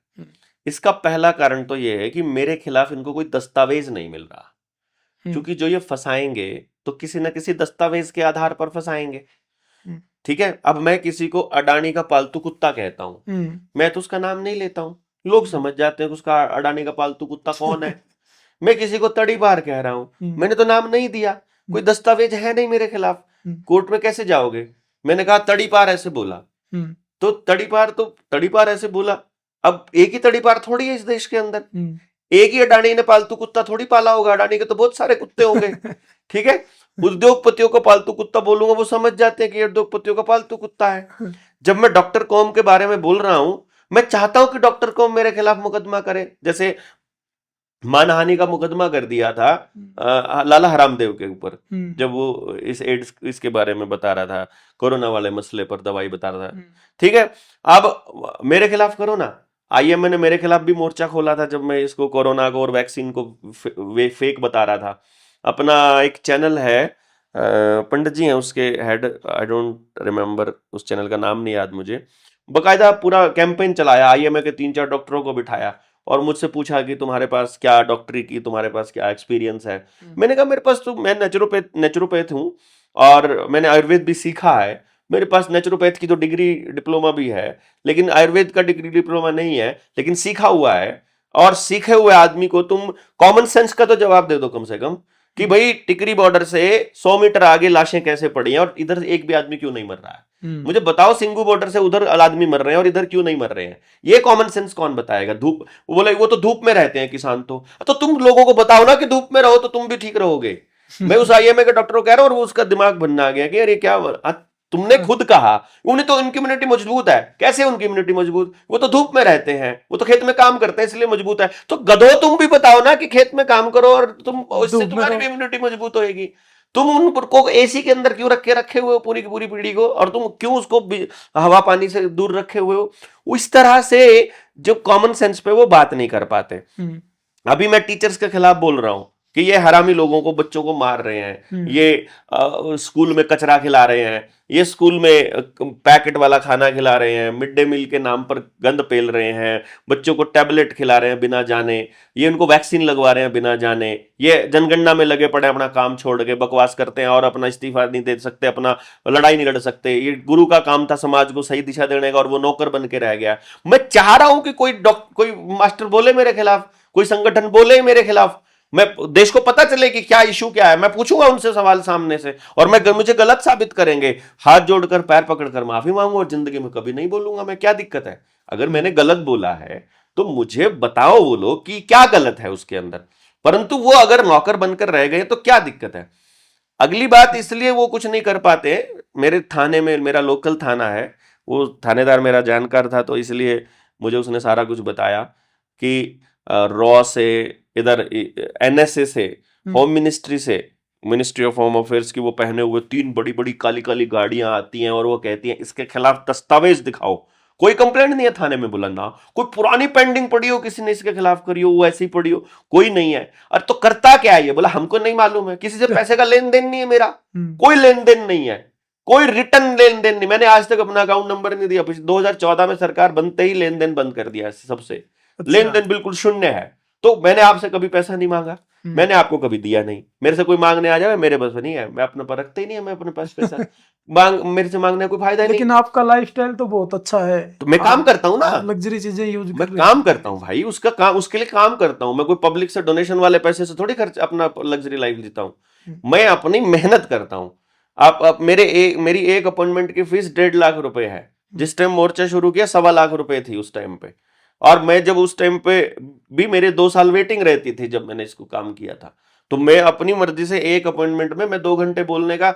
इसका पहला कारण तो यह है कि मेरे खिलाफ इनको कोई दस्तावेज नहीं मिल रहा, क्योंकि जो ये फंसाएंगे तो किसी न किसी दस्तावेज के आधार पर फंसाएंगे। ठीक है, अब मैं किसी को अडानी का पालतू कुत्ता कहता हूं, मैं तो उसका नाम नहीं लेता हूं, लोग समझ जाते हैं कि उसका अडानी का पालतू कुत्ता कौन है। मैं किसी को तड़ीपार कह रहा हूं, मैंने तो नाम नहीं दिया, कोई दस्तावेज है नहीं मेरे खिलाफ, कोर्ट में कैसे जाओगे? मैंने कहा तड़ीपार ऐसे बोला, तो तड़ीपार ऐसे बोला। अब एक ही तड़ीपार थोड़ी है इस देश के अंदर, एक ही अडानी ने पालतू कुत्ता थोड़ी पाला होगा, अडानी के तो बहुत सारे कुत्ते होंगे। ठीक है, उद्योगपतियों को पालतू कुत्ता बोलूंगा वो समझ जाते हैं कि ये उद्योगपतियों का पालतू कुत्ता है। जब मैं डॉक्टर कॉम के बारे में बोल रहा हूं, मैं चाहता हूं कि डॉक्टर कॉम मेरे खिलाफ मुकदमा करे। जैसे मानहानि का मुकदमा कर दिया था लाला हरामदेव के ऊपर, जब वो इस एड्स इसके बारे में बता रहा था, कोरोना वाले मसले पर दवाई बता रहा था। ठीक है, अब मेरे खिलाफ करो ना। आईएमए ने मेरे खिलाफ भी मोर्चा खोला था जब मैं इसको कोरोना को और वैक्सीन को फेक बता रहा था। अपना एक चैनल है, पंडित जी हैं उसके हेड, आई डोंट रिमेम्बर उस चैनल का नाम नहीं याद मुझे। बकायदा पूरा कैंपेन चलाया, आईएमए के 3-4 डॉक्टरों को बिठाया और मुझसे पूछा कि तुम्हारे पास क्या डॉक्टरी की, तुम्हारे पास क्या एक्सपीरियंस है। मैंने कहा मेरे पास तो, मैं नेचुरोपैथ हूँ और मैंने आयुर्वेद भी सीखा है। मेरे पास नेचुरोपैथ की तो डिग्री डिप्लोमा भी है, लेकिन आयुर्वेद का डिग्री डिप्लोमा नहीं है, लेकिन सीखा हुआ है। और सीखे हुए आदमी को तुम कॉमन सेंस का तो जवाब दे दो कम से कम, कि भाई टिकरी बॉर्डर से 100 मीटर आगे लाशें कैसे पड़ी हैं और इधर एक भी आदमी क्यों नहीं मर रहा है। मुझे बताओ, सिंगू बॉर्डर से उधर आदमी मर रहे हैं और इधर क्यों नहीं मर रहे हैं। ये कॉमन सेंस कौन बताएगा। धूप, वो बोले वो तो धूप में रहते हैं किसान, तो तुम लोगों को बताओ ना कि धूप में रहो तो तुम भी ठीक रहोगे। मैं उस आईएमए के डॉक्टर को कह रहा हूं और वो उसका दिमाग बनना आ गया कि अरे क्या तुमने खुद कहा उन्हें तो इनकी इम्यूनिटी मजबूत है। कैसे उनकी इम्यूनिटी मजबूत, वो तो धूप में रहते हैं, वो तो खेत में काम करते हैं इसलिए मजबूत है। तो गधो तुम भी बताओ ना कि खेत में काम करो और तुम, इससे तुम्हारी भी इम्यूनिटी मजबूत होगी। तुम उनको एसी के अंदर क्यों रखे हुए हो पूरी की पूरी पीढ़ी को, और तुम क्यों उसको हवा पानी से दूर रखे हुए हो। इस तरह से जो कॉमन सेंस पे वो बात नहीं कर पाते। अभी मैं टीचर्स के खिलाफ बोल रहा हूं कि ये हरामी लोगों को, बच्चों को मार रहे हैं, ये स्कूल में कचरा खिला रहे हैं, ये स्कूल में पैकेट वाला खाना खिला रहे हैं, मिड डे मील के नाम पर गंद पेल रहे हैं, बच्चों को टैबलेट खिला रहे हैं बिना जाने, ये उनको वैक्सीन लगवा रहे हैं बिना जाने, ये जनगणना में लगे पड़े अपना काम छोड़ के बकवास करते हैं और अपना इस्तीफा नहीं दे सकते, अपना लड़ाई नहीं लड़ सकते। ये गुरु का काम था समाज को सही दिशा देने का और वो नौकर बन के रह गया। मैं चाह रहा हूं कि कोई मास्टर बोले मेरे खिलाफ, कोई संगठन बोले मेरे खिलाफ, मैं देश को पता चले कि क्या इशू क्या है। मैं पूछूंगा उनसे सवाल सामने से, और मुझे गलत साबित करेंगे, हाथ जोड़कर पैर पकड़कर माफी मांगूंगा और जिंदगी में कभी नहीं बोलूंगा। मैं, क्या दिक्कत है अगर मैंने गलत बोला है तो मुझे बताओ वो लोग कि क्या गलत है उसके अंदर। परंतु वो अगर नौकर बनकर रह गए तो क्या दिक्कत है। अगली बात, इसलिए वो कुछ नहीं कर पाते। मेरे थाने में, मेरा लोकल थाना है, वो थानेदार मेरा जानकार था तो इसलिए मुझे उसने सारा कुछ बताया कि रॉ से, इधर एनएसए से, होम मिनिस्ट्री से, मिनिस्ट्री ऑफ होम अफेयर्स की वो पहने हुए 3 बड़ी बड़ी काली काली गाड़ियां आती हैं और वो कहती हैं इसके खिलाफ दस्तावेज दिखाओ। कोई कंप्लेंट नहीं है थाने में बुलाना, कोई पुरानी पेंडिंग पड़ी हो, किसी ने इसके खिलाफ करी हो, वो ऐसी पड़ी हो, कोई नहीं है। और तो करता क्या है ये, बोला हमको नहीं मालूम है, किसी से पैसे का लेन देन नहीं है मेरा, कोई लेन देन नहीं है, कोई रिटर्न लेन देन नहीं। मैंने आज तक अपना अकाउंट नंबर नहीं दिया। 2014 में सरकार बनते ही लेन देन बंद कर दिया सबसे। लेन देन बिल्कुल शून्य है। तो मैंने आपसे कभी पैसा नहीं मांगा, मैंने आपको कभी दिया नहीं। मेरे से कोई मांगने आ जाए मेरे बस नहीं है, मैं अपने पर रखते ही नहीं है, मैं अपने पास पैसा मेरे से मांगने कोई फायदा नहीं। लेकिन आपका लाइफस्टाइल तो बहुत अच्छा है। तो मैं काम करता हूँ ना, लग्जरी चीजें यूज मैं काम करता हूँ भाई, उसका काम, उसके लिए काम करता हूँ। मैं कोई पब्लिक से डोनेशन वाले पैसे से थोड़ी खर्च अपना लग्जरी लाइफ जीता हूँ। मैं अपनी मेहनत करता हूँ। आप मेरी एक अपॉइंटमेंट की फीस 1.5 लाख रुपए है। जिस टाइम मोर्चा शुरू किया 1.25 लाख रुपए थी उस टाइम पे। और मैं जब उस टाइम पे भी मेरे 2 साल वेटिंग रहती थी जब मैंने इसको काम किया था। तो मैं अपनी मर्जी से एक अपॉइंटमेंट में मैं 2 घंटे बोलने का,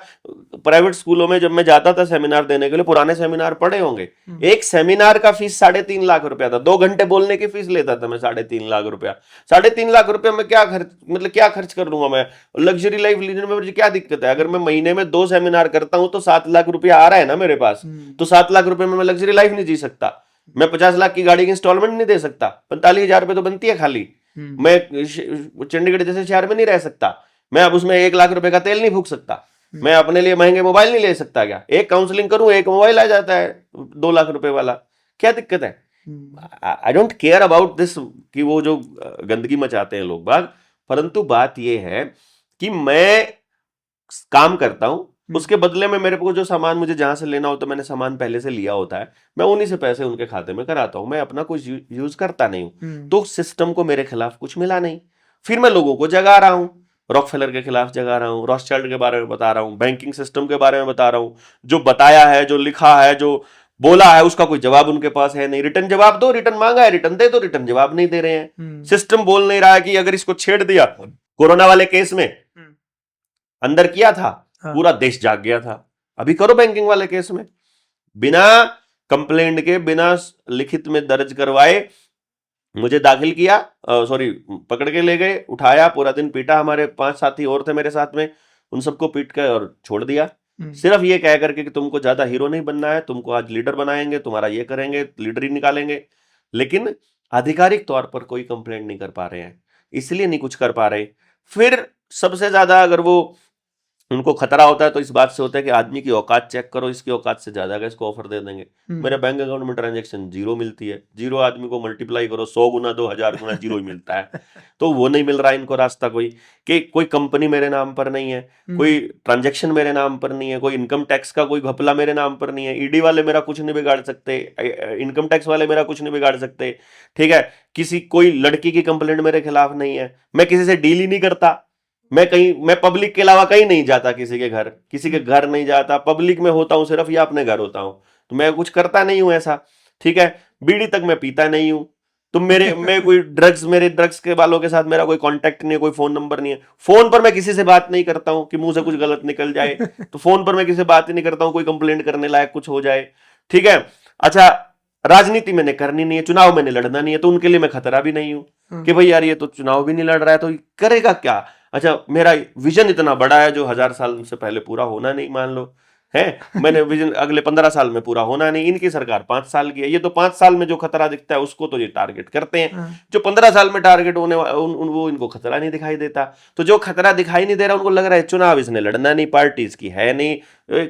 प्राइवेट स्कूलों में जब मैं जाता था सेमिनार देने के लिए, पुराने सेमिनार पढ़े होंगे, एक सेमिनार का फीस 3.5 लाख रुपया था। 2 घंटे बोलने की फीस लेता था मैं 3.5 लाख रुपया। 3.5 लाख रुपया में क्या खर्च कर लूंगा मैं लग्जरी लाइफ लीजन में। मुझे क्या दिक्कत है, अगर मैं महीने में 2 सेमिनार करता हूं तो 7 लाख रुपया आ रहा है ना मेरे पास। तो 7 लाख रुपए में मैं लग्जरी लाइफ नहीं जी सकता। मैं 50 लाख की गाड़ी की इंस्टॉलमेंट नहीं दे सकता। 45,000 रुपए तो बनती है खाली। मैं चंडीगढ़ जैसे शहर में नहीं रह सकता। मैं अब उसमें 1 लाख रुपए का तेल नहीं फूक सकता। मैं अपने लिए महंगे मोबाइल नहीं ले सकता। क्या एक काउंसलिंग करूं, एक मोबाइल आ जाता है 2 लाख रुपए वाला, क्या दिक्कत है। I don't care about this कि वो जो गंदगी मचाते हैं लोग बाग। परंतु बात ये है कि मैं काम करता हूं, उसके बदले में मेरे को जो सामान मुझे जहां से लेना होता है, मैंने सामान पहले से लिया होता है, मैं उन्हीं से पैसे उनके खाते में कराता हूं। मैं अपना कुछ यूज करता नहीं हूं। तो सिस्टम को मेरे खिलाफ कुछ मिला नहीं। फिर मैं लोगों को जगा रहा हूं, रॉकफेलर के खिलाफ जगा रहा हूं, रॉथस्चाइल्ड के बारे में बता रहा हूं, बैंकिंग सिस्टम के बारे में बता रहा हूं। जो बताया है, जो लिखा है, जो बोला है उसका कोई जवाब उनके पास है नहीं, रिटर्न जवाब दो, रिटर्न मांगा है रिटर्न दे दो, रिटर्न जवाब नहीं दे रहे हैं। सिस्टम बोल नहीं रहा है कि अगर इसको छेड़ दिया कोरोना वाले केस में अंदर किया था, पूरा देश जाग गया था, अभी करो बैंकिंग वाले केस में, बिना कंप्लेंट के, बिना लिखित में दर्ज करवाए मुझे दाखिल किया, सॉरी पकड़ के ले गए, उठाया, पूरा दिन पीटा, हमारे 5 साथी और थे मेरे साथ में, उन सबको पीट के और छोड़ दिया, सिर्फ ये कह करके कि तुमको ज्यादा हीरो नहीं बनना है, तुमको आज लीडर बनाएंगे, तुम्हारा ये करेंगे, लीडर ही निकालेंगे। लेकिन आधिकारिक तौर पर कोई कंप्लेंट नहीं कर पा रहे हैं, इसलिए नहीं कुछ कर पा रहे। फिर सबसे ज्यादा अगर वो उनको खतरा होता है तो इस बात से होता है कि आदमी की औकात चेक करो, इसकी औकात से ज्यादा का इसको ऑफर दे देंगे। मेरे बैंक अकाउंट में ट्रांजैक्शन 0 मिलती है, 0 आदमी को मल्टीप्लाई करो 100 गुना 2000 गुना 0 ही मिलता है। तो वो नहीं मिल रहा है इनको रास्ता कोई, कि कोई कंपनी मेरे नाम पर नहीं है, कोई ट्रांजैक्शन मेरे नाम पर नहीं है, कोई इनकम टैक्स का कोई घपला मेरे नाम पर नहीं है, ईडी वाले मेरा कुछ नहीं बिगाड़ सकते, इनकम टैक्स वाले मेरा कुछ नहीं बिगाड़ सकते, ठीक है, किसी कोई लड़की की कंप्लेंट मेरे खिलाफ नहीं है, मैं किसी से डील ही नहीं करता, मैं पब्लिक के अलावा कहीं नहीं जाता, किसी के घर नहीं जाता, पब्लिक में होता हूं सिर्फ या अपने घर होता हूं, तो मैं कुछ करता नहीं हूं ऐसा, ठीक है, बीड़ी तक मैं पीता नहीं हूं, तो मैं कोई मेरे ड्रग्स के वालों के साथ मेरा कोई कांटेक्ट नहीं है, कोई फोन नंबर नहीं है, फोन पर मैं किसी से बात नहीं करता हूं कि मुंह से कुछ गलत निकल जाए, तो फोन पर मैं किसी से बात ही नहीं करता हूं, कोई कंप्लेंट करने लायक कुछ हो जाए, ठीक है। अच्छा, राजनीति मैंने करनी नहीं है, चुनाव मैंने लड़ना नहीं है, तो उनके लिए मैं खतरा भी नहीं हूं कि भाई यार ये तो चुनाव भी नहीं लड़ रहा है तो करेगा क्या। अच्छा, मेरा विजन इतना बड़ा है जो 1000 साल से पहले पूरा होना नहीं, मान लो है, मैंने विजन अगले 15 साल में पूरा होना नहीं, इनकी सरकार 5 साल की है, ये तो 5 साल में जो खतरा दिखता है उसको तो ये टारगेट करते हैं, जो 15 साल में टारगेट होने वो इनको खतरा नहीं दिखाई देता, तो जो खतरा दिखाई नहीं दे रहा उनको लग रहा है चुनाव इसने लड़ना नहीं, पार्टी इसकी है नहीं,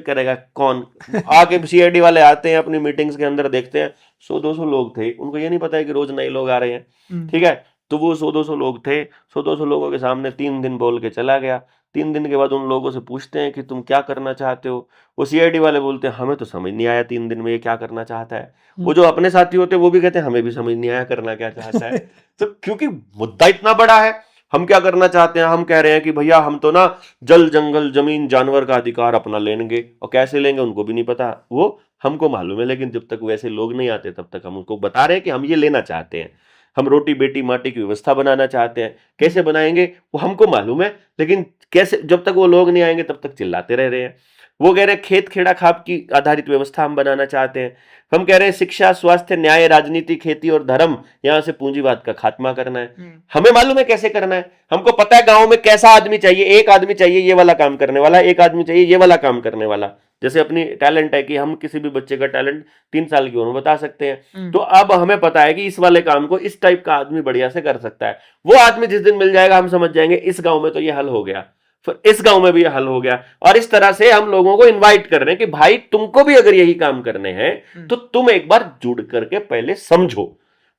करेगा कौन। आके सीआईडी वाले आते हैं अपनी मीटिंग्स के अंदर, देखते हैं 100-200 लोग थे, उनको ये नहीं पता है कि रोज नए लोग आ रहे हैं, ठीक है, तो वो 100-200 लोग थे, 100-200 लोगों के सामने 3 दिन बोल के चला गया, 3 दिन के बाद उन लोगों से पूछते हैं कि तुम क्या करना चाहते हो, वो सीआईडी वाले बोलते हैं हमें तो समझ नहीं आया 3 दिन में ये क्या करना चाहता है, वो जो अपने साथी होते हैं वो भी कहते हैं हमें भी समझ नहीं आया करना क्या चाहता है। तो क्योंकि मुद्दा इतना बड़ा है, हम क्या करना चाहते हैं, हम कह रहे हैं कि भैया हम तो ना जल जंगल जमीन जानवर का अधिकार अपना लेंगे, और कैसे लेंगे उनको भी नहीं पता, वो हमको मालूम है, लेकिन जब तक वैसे लोग नहीं आते तब तक हम उनको बता रहे हैं कि हम ये लेना चाहते हैं, हम रोटी बेटी माटी की व्यवस्था बनाना चाहते हैं, कैसे बनाएंगे वो हमको मालूम है, लेकिन कैसे, जब तक वो लोग नहीं आएंगे तब तक चिल्लाते रह रहे हैं। वो कह रहे हैं खेत खेड़ा खाप की आधारित व्यवस्था हम बनाना चाहते हैं, हम कह रहे हैं शिक्षा स्वास्थ्य न्याय राजनीति खेती और धर्म, यहां से पूंजीवाद का खात्मा करना है, हमें मालूम है कैसे करना है, हमको पता है गांव में कैसा आदमी चाहिए, एक आदमी चाहिए ये वाला काम करने वाला, एक आदमी चाहिए ये वाला काम करने वाला, जैसे अपनी टैलेंट है कि हम किसी भी बच्चे का टैलेंट 3 साल की उम्र में बता सकते हैं, तो अब हमें पता है कि इस वाले काम को इस टाइप का आदमी बढ़िया से कर सकता है, वो आदमी जिस दिन मिल जाएगा हम समझ जाएंगे इस गांव में तो ये हल हो गया, फिर इस गांव में भी ये हल हो गया, और इस तरह से हम लोगों को इनवाइट कर रहे हैं कि भाई तुमको भी अगर यही काम करने हैं तो तुम एक बार जुड़ करके पहले समझो,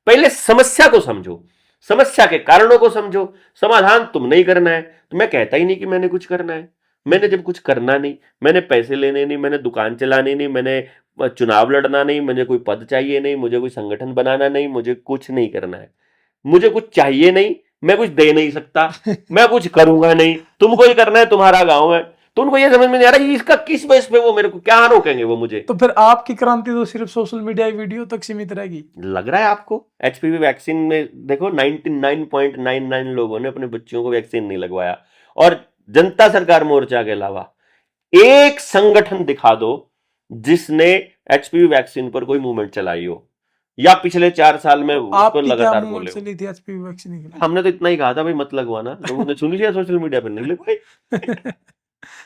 पहले समस्या को समझो, समस्या के कारणों को समझो, समाधान तुम नहीं करना है। तो मैं कहता ही नहीं कि मैंने कुछ करना है, मैंने जब कुछ करना नहीं, मैंने पैसे लेने नहीं, मैंने दुकान चलानी नहीं, मैंने चुनाव लड़ना नहीं, मुझे कोई पद चाहिए नहीं, मुझे कोई संगठन बनाना नहीं, मुझे कुछ नहीं करना है, मुझे कुछ चाहिए नहीं, मैं कुछ दे नहीं सकता, मैं कुछ करूंगा नहीं, तुमको ही करना है, तुम्हारा गांव है, तो उनको ये समझ में नहीं आ रहा है इसका किस बेस पे वो मेरे को क्या रोकेंगे वो मुझे। तो फिर आपकी क्रांति तो सिर्फ सोशल मीडिया वीडियो तक सीमित रहेगी, लग रहा है आपको। एचपीवी वैक्सीन में देखो 99.99 लोगों ने अपने बच्चों को वैक्सीन नहीं लगवाया, और जनता सरकार मोर्चा के अलावा एक संगठन दिखा दो जिसने एचपीवी वैक्सीन पर कोई मूवमेंट चलाई हो, या पिछले 4 साल में उसको लगातार बोले चली थी एचपीवी वैक्सीन। हमने तो इतना ही कहा था भाई मत लगवाना, लोगों ने सुन लिया, सोशल मीडिया पर नहीं लगवाई।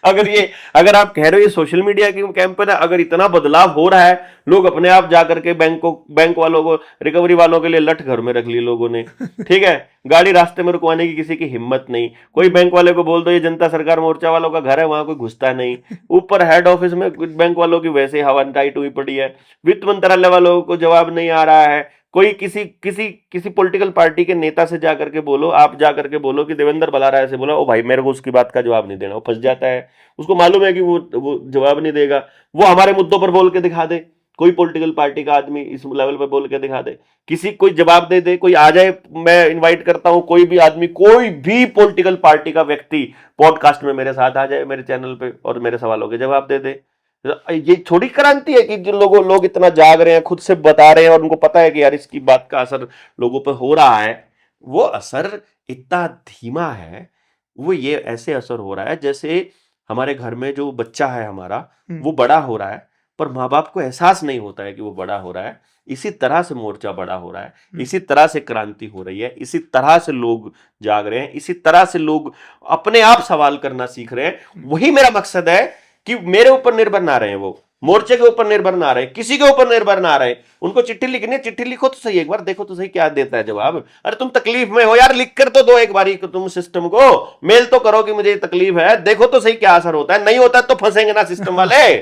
अगर आप कह रहे हो ये सोशल मीडिया की कैंपेन है, अगर इतना बदलाव हो रहा है, लोग अपने आप जाकर के बैंक वालों को, रिकवरी वालों के लिए लठ घर में रख ली लोगों ने, ठीक है, गाड़ी रास्ते में रुकवाने की किसी की हिम्मत नहीं, कोई बैंक वाले को बोल दो ये जनता सरकार मोर्चा वालों का घर है, वहां कोई घुसता नहीं, ऊपर हेड ऑफिस में बैंक वालों की वैसे हवा टाइट हुई पड़ी है, वित्त मंत्रालय वालों को जवाब नहीं आ रहा है, कोई किसी पॉलिटिकल पार्टी के नेता से जाकर के बोलो, आप जाकर के बोलो कि देवेंद्र बलाराय से बोलो, ओ भाई मेरे को उसकी बात का जवाब नहीं देना, वो फंस जाता है, उसको मालूम है कि वो जवाब नहीं देगा, वो हमारे मुद्दों पर बोल के दिखा दे, कोई पॉलिटिकल पार्टी का आदमी इस लेवल पर बोल के दिखा दे, किसी कोई जवाब दे, कोई आ जाए, मैं इन्वाइट करता हूं कोई भी आदमी, कोई भी पॉलिटिकल पार्टी का व्यक्ति पॉडकास्ट में मेरे साथ आ जाए मेरे चैनल पे और मेरे सवालों के जवाब दे दे, ये थोड़ी क्रांति है कि जो लोग इतना जाग रहे हैं, खुद से बता रहे हैं और उनको पता है कि यार इसकी बात का असर लोगों पर हो रहा है। वो असर इतना धीमा है, वो ये ऐसे असर हो रहा है जैसे हमारे घर में जो बच्चा है हमारा, वो बड़ा हो रहा है पर माँ बाप को एहसास नहीं होता है कि वो बड़ा हो रहा है। इसी तरह से मोर्चा बड़ा हो रहा है, इसी तरह से क्रांति हो रही है, इसी तरह से लोग जाग रहे हैं, इसी तरह से लोग अपने आप सवाल करना सीख रहे हैं। वही मेरा मकसद है कि मेरे ऊपर निर्भर ना रहे, वो मोर्चे के ऊपर निर्भर ना रहे, किसी के ऊपर निर्भर ना रहे। उनको चिट्ठी लिखनी है, चिट्ठी लिखो तो सही, एक बार देखो तो सही क्या देता है जवाब। अरे तुम तकलीफ में हो यार, लिख कर तो दो एक बारी तुम सिस्टम को, मेल तो करो कि मुझे तकलीफ है, देखो तो सही क्या असर होता है। नहीं होता तो फंसेंगे ना सिस्टम वाले।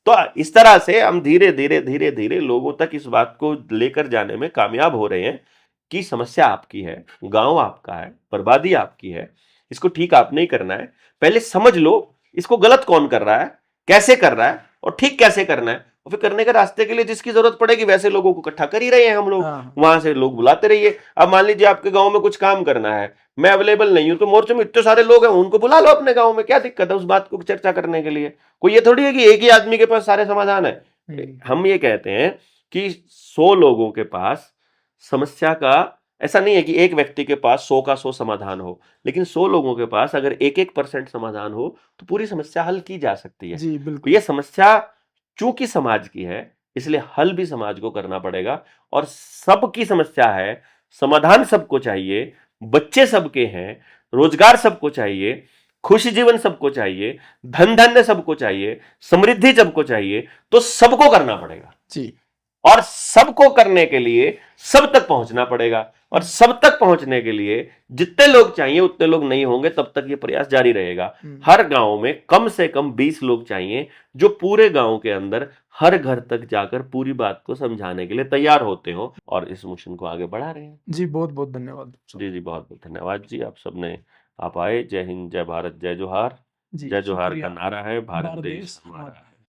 तो इस तरह से हम धीरे धीरे धीरे धीरे लोगों तक इस बात को लेकर जाने में कामयाब हो रहे हैं कि समस्या आपकी है, गांव आपका है, बर्बादी आपकी है, इसको ठीक आपने ही करना है। पहले समझ लो इसको गलत कौन कर रहा है, कैसे कर रहा है और ठीक कैसे करना है, और फिर करने के रास्ते के लिए जिसकी जरूरत पड़ेगी वैसे लोगों को इकट्ठा कर ही रहे हैं हम लोग। वहां से लोग बुलाते रहिए। अब मान लीजिए आपके गांव में कुछ काम करना है, मैं अवेलेबल नहीं हूं, तो मोर्चे में इतने सारे लोग हैं, उनको बुला लो अपने गांव में, क्या दिक्कत है उस बात को चर्चा करने के लिए। कोई ये थोड़ी है कि एक ही आदमी के पास सारे समाधान है। हम ये कहते हैं कि 100 लोगों के पास समस्या का, ऐसा नहीं है कि एक व्यक्ति के पास 100 का 100 समाधान हो, लेकिन 100 लोगों के पास अगर 1% समाधान हो तो पूरी समस्या हल की जा सकती है। जी तो बिल्कुल। ये समस्या चूंकि समाज की है, इसलिए हल भी समाज को करना पड़ेगा। और सबकी समस्या है, समाधान सबको चाहिए, बच्चे सबके हैं, रोजगार सबको चाहिए, खुश जीवन सबको चाहिए, धन धान्य सबको चाहिए, समृद्धि सबको चाहिए, तो सबको करना पड़ेगा। जी और सबको करने के लिए सब तक पहुंचना पड़ेगा, और सब तक पहुंचने के लिए जितने लोग चाहिए उतने लोग नहीं होंगे, तब तक ये प्रयास जारी रहेगा। हर गांव में कम से कम 20 लोग चाहिए जो पूरे गांव के अंदर हर घर तक जाकर पूरी बात को समझाने के लिए तैयार होते हो और इस मिशन को आगे बढ़ा रहे हैं। जी बहुत बहुत धन्यवाद। जी जी, बहुत बहुत धन्यवाद जी, आप सबने, आप आए। जय हिंद, जय भारत, जय जोहार। जी जय जोहार का शुक्रिया। नारा है, भारत भारत देश देश हमारा हमारा है।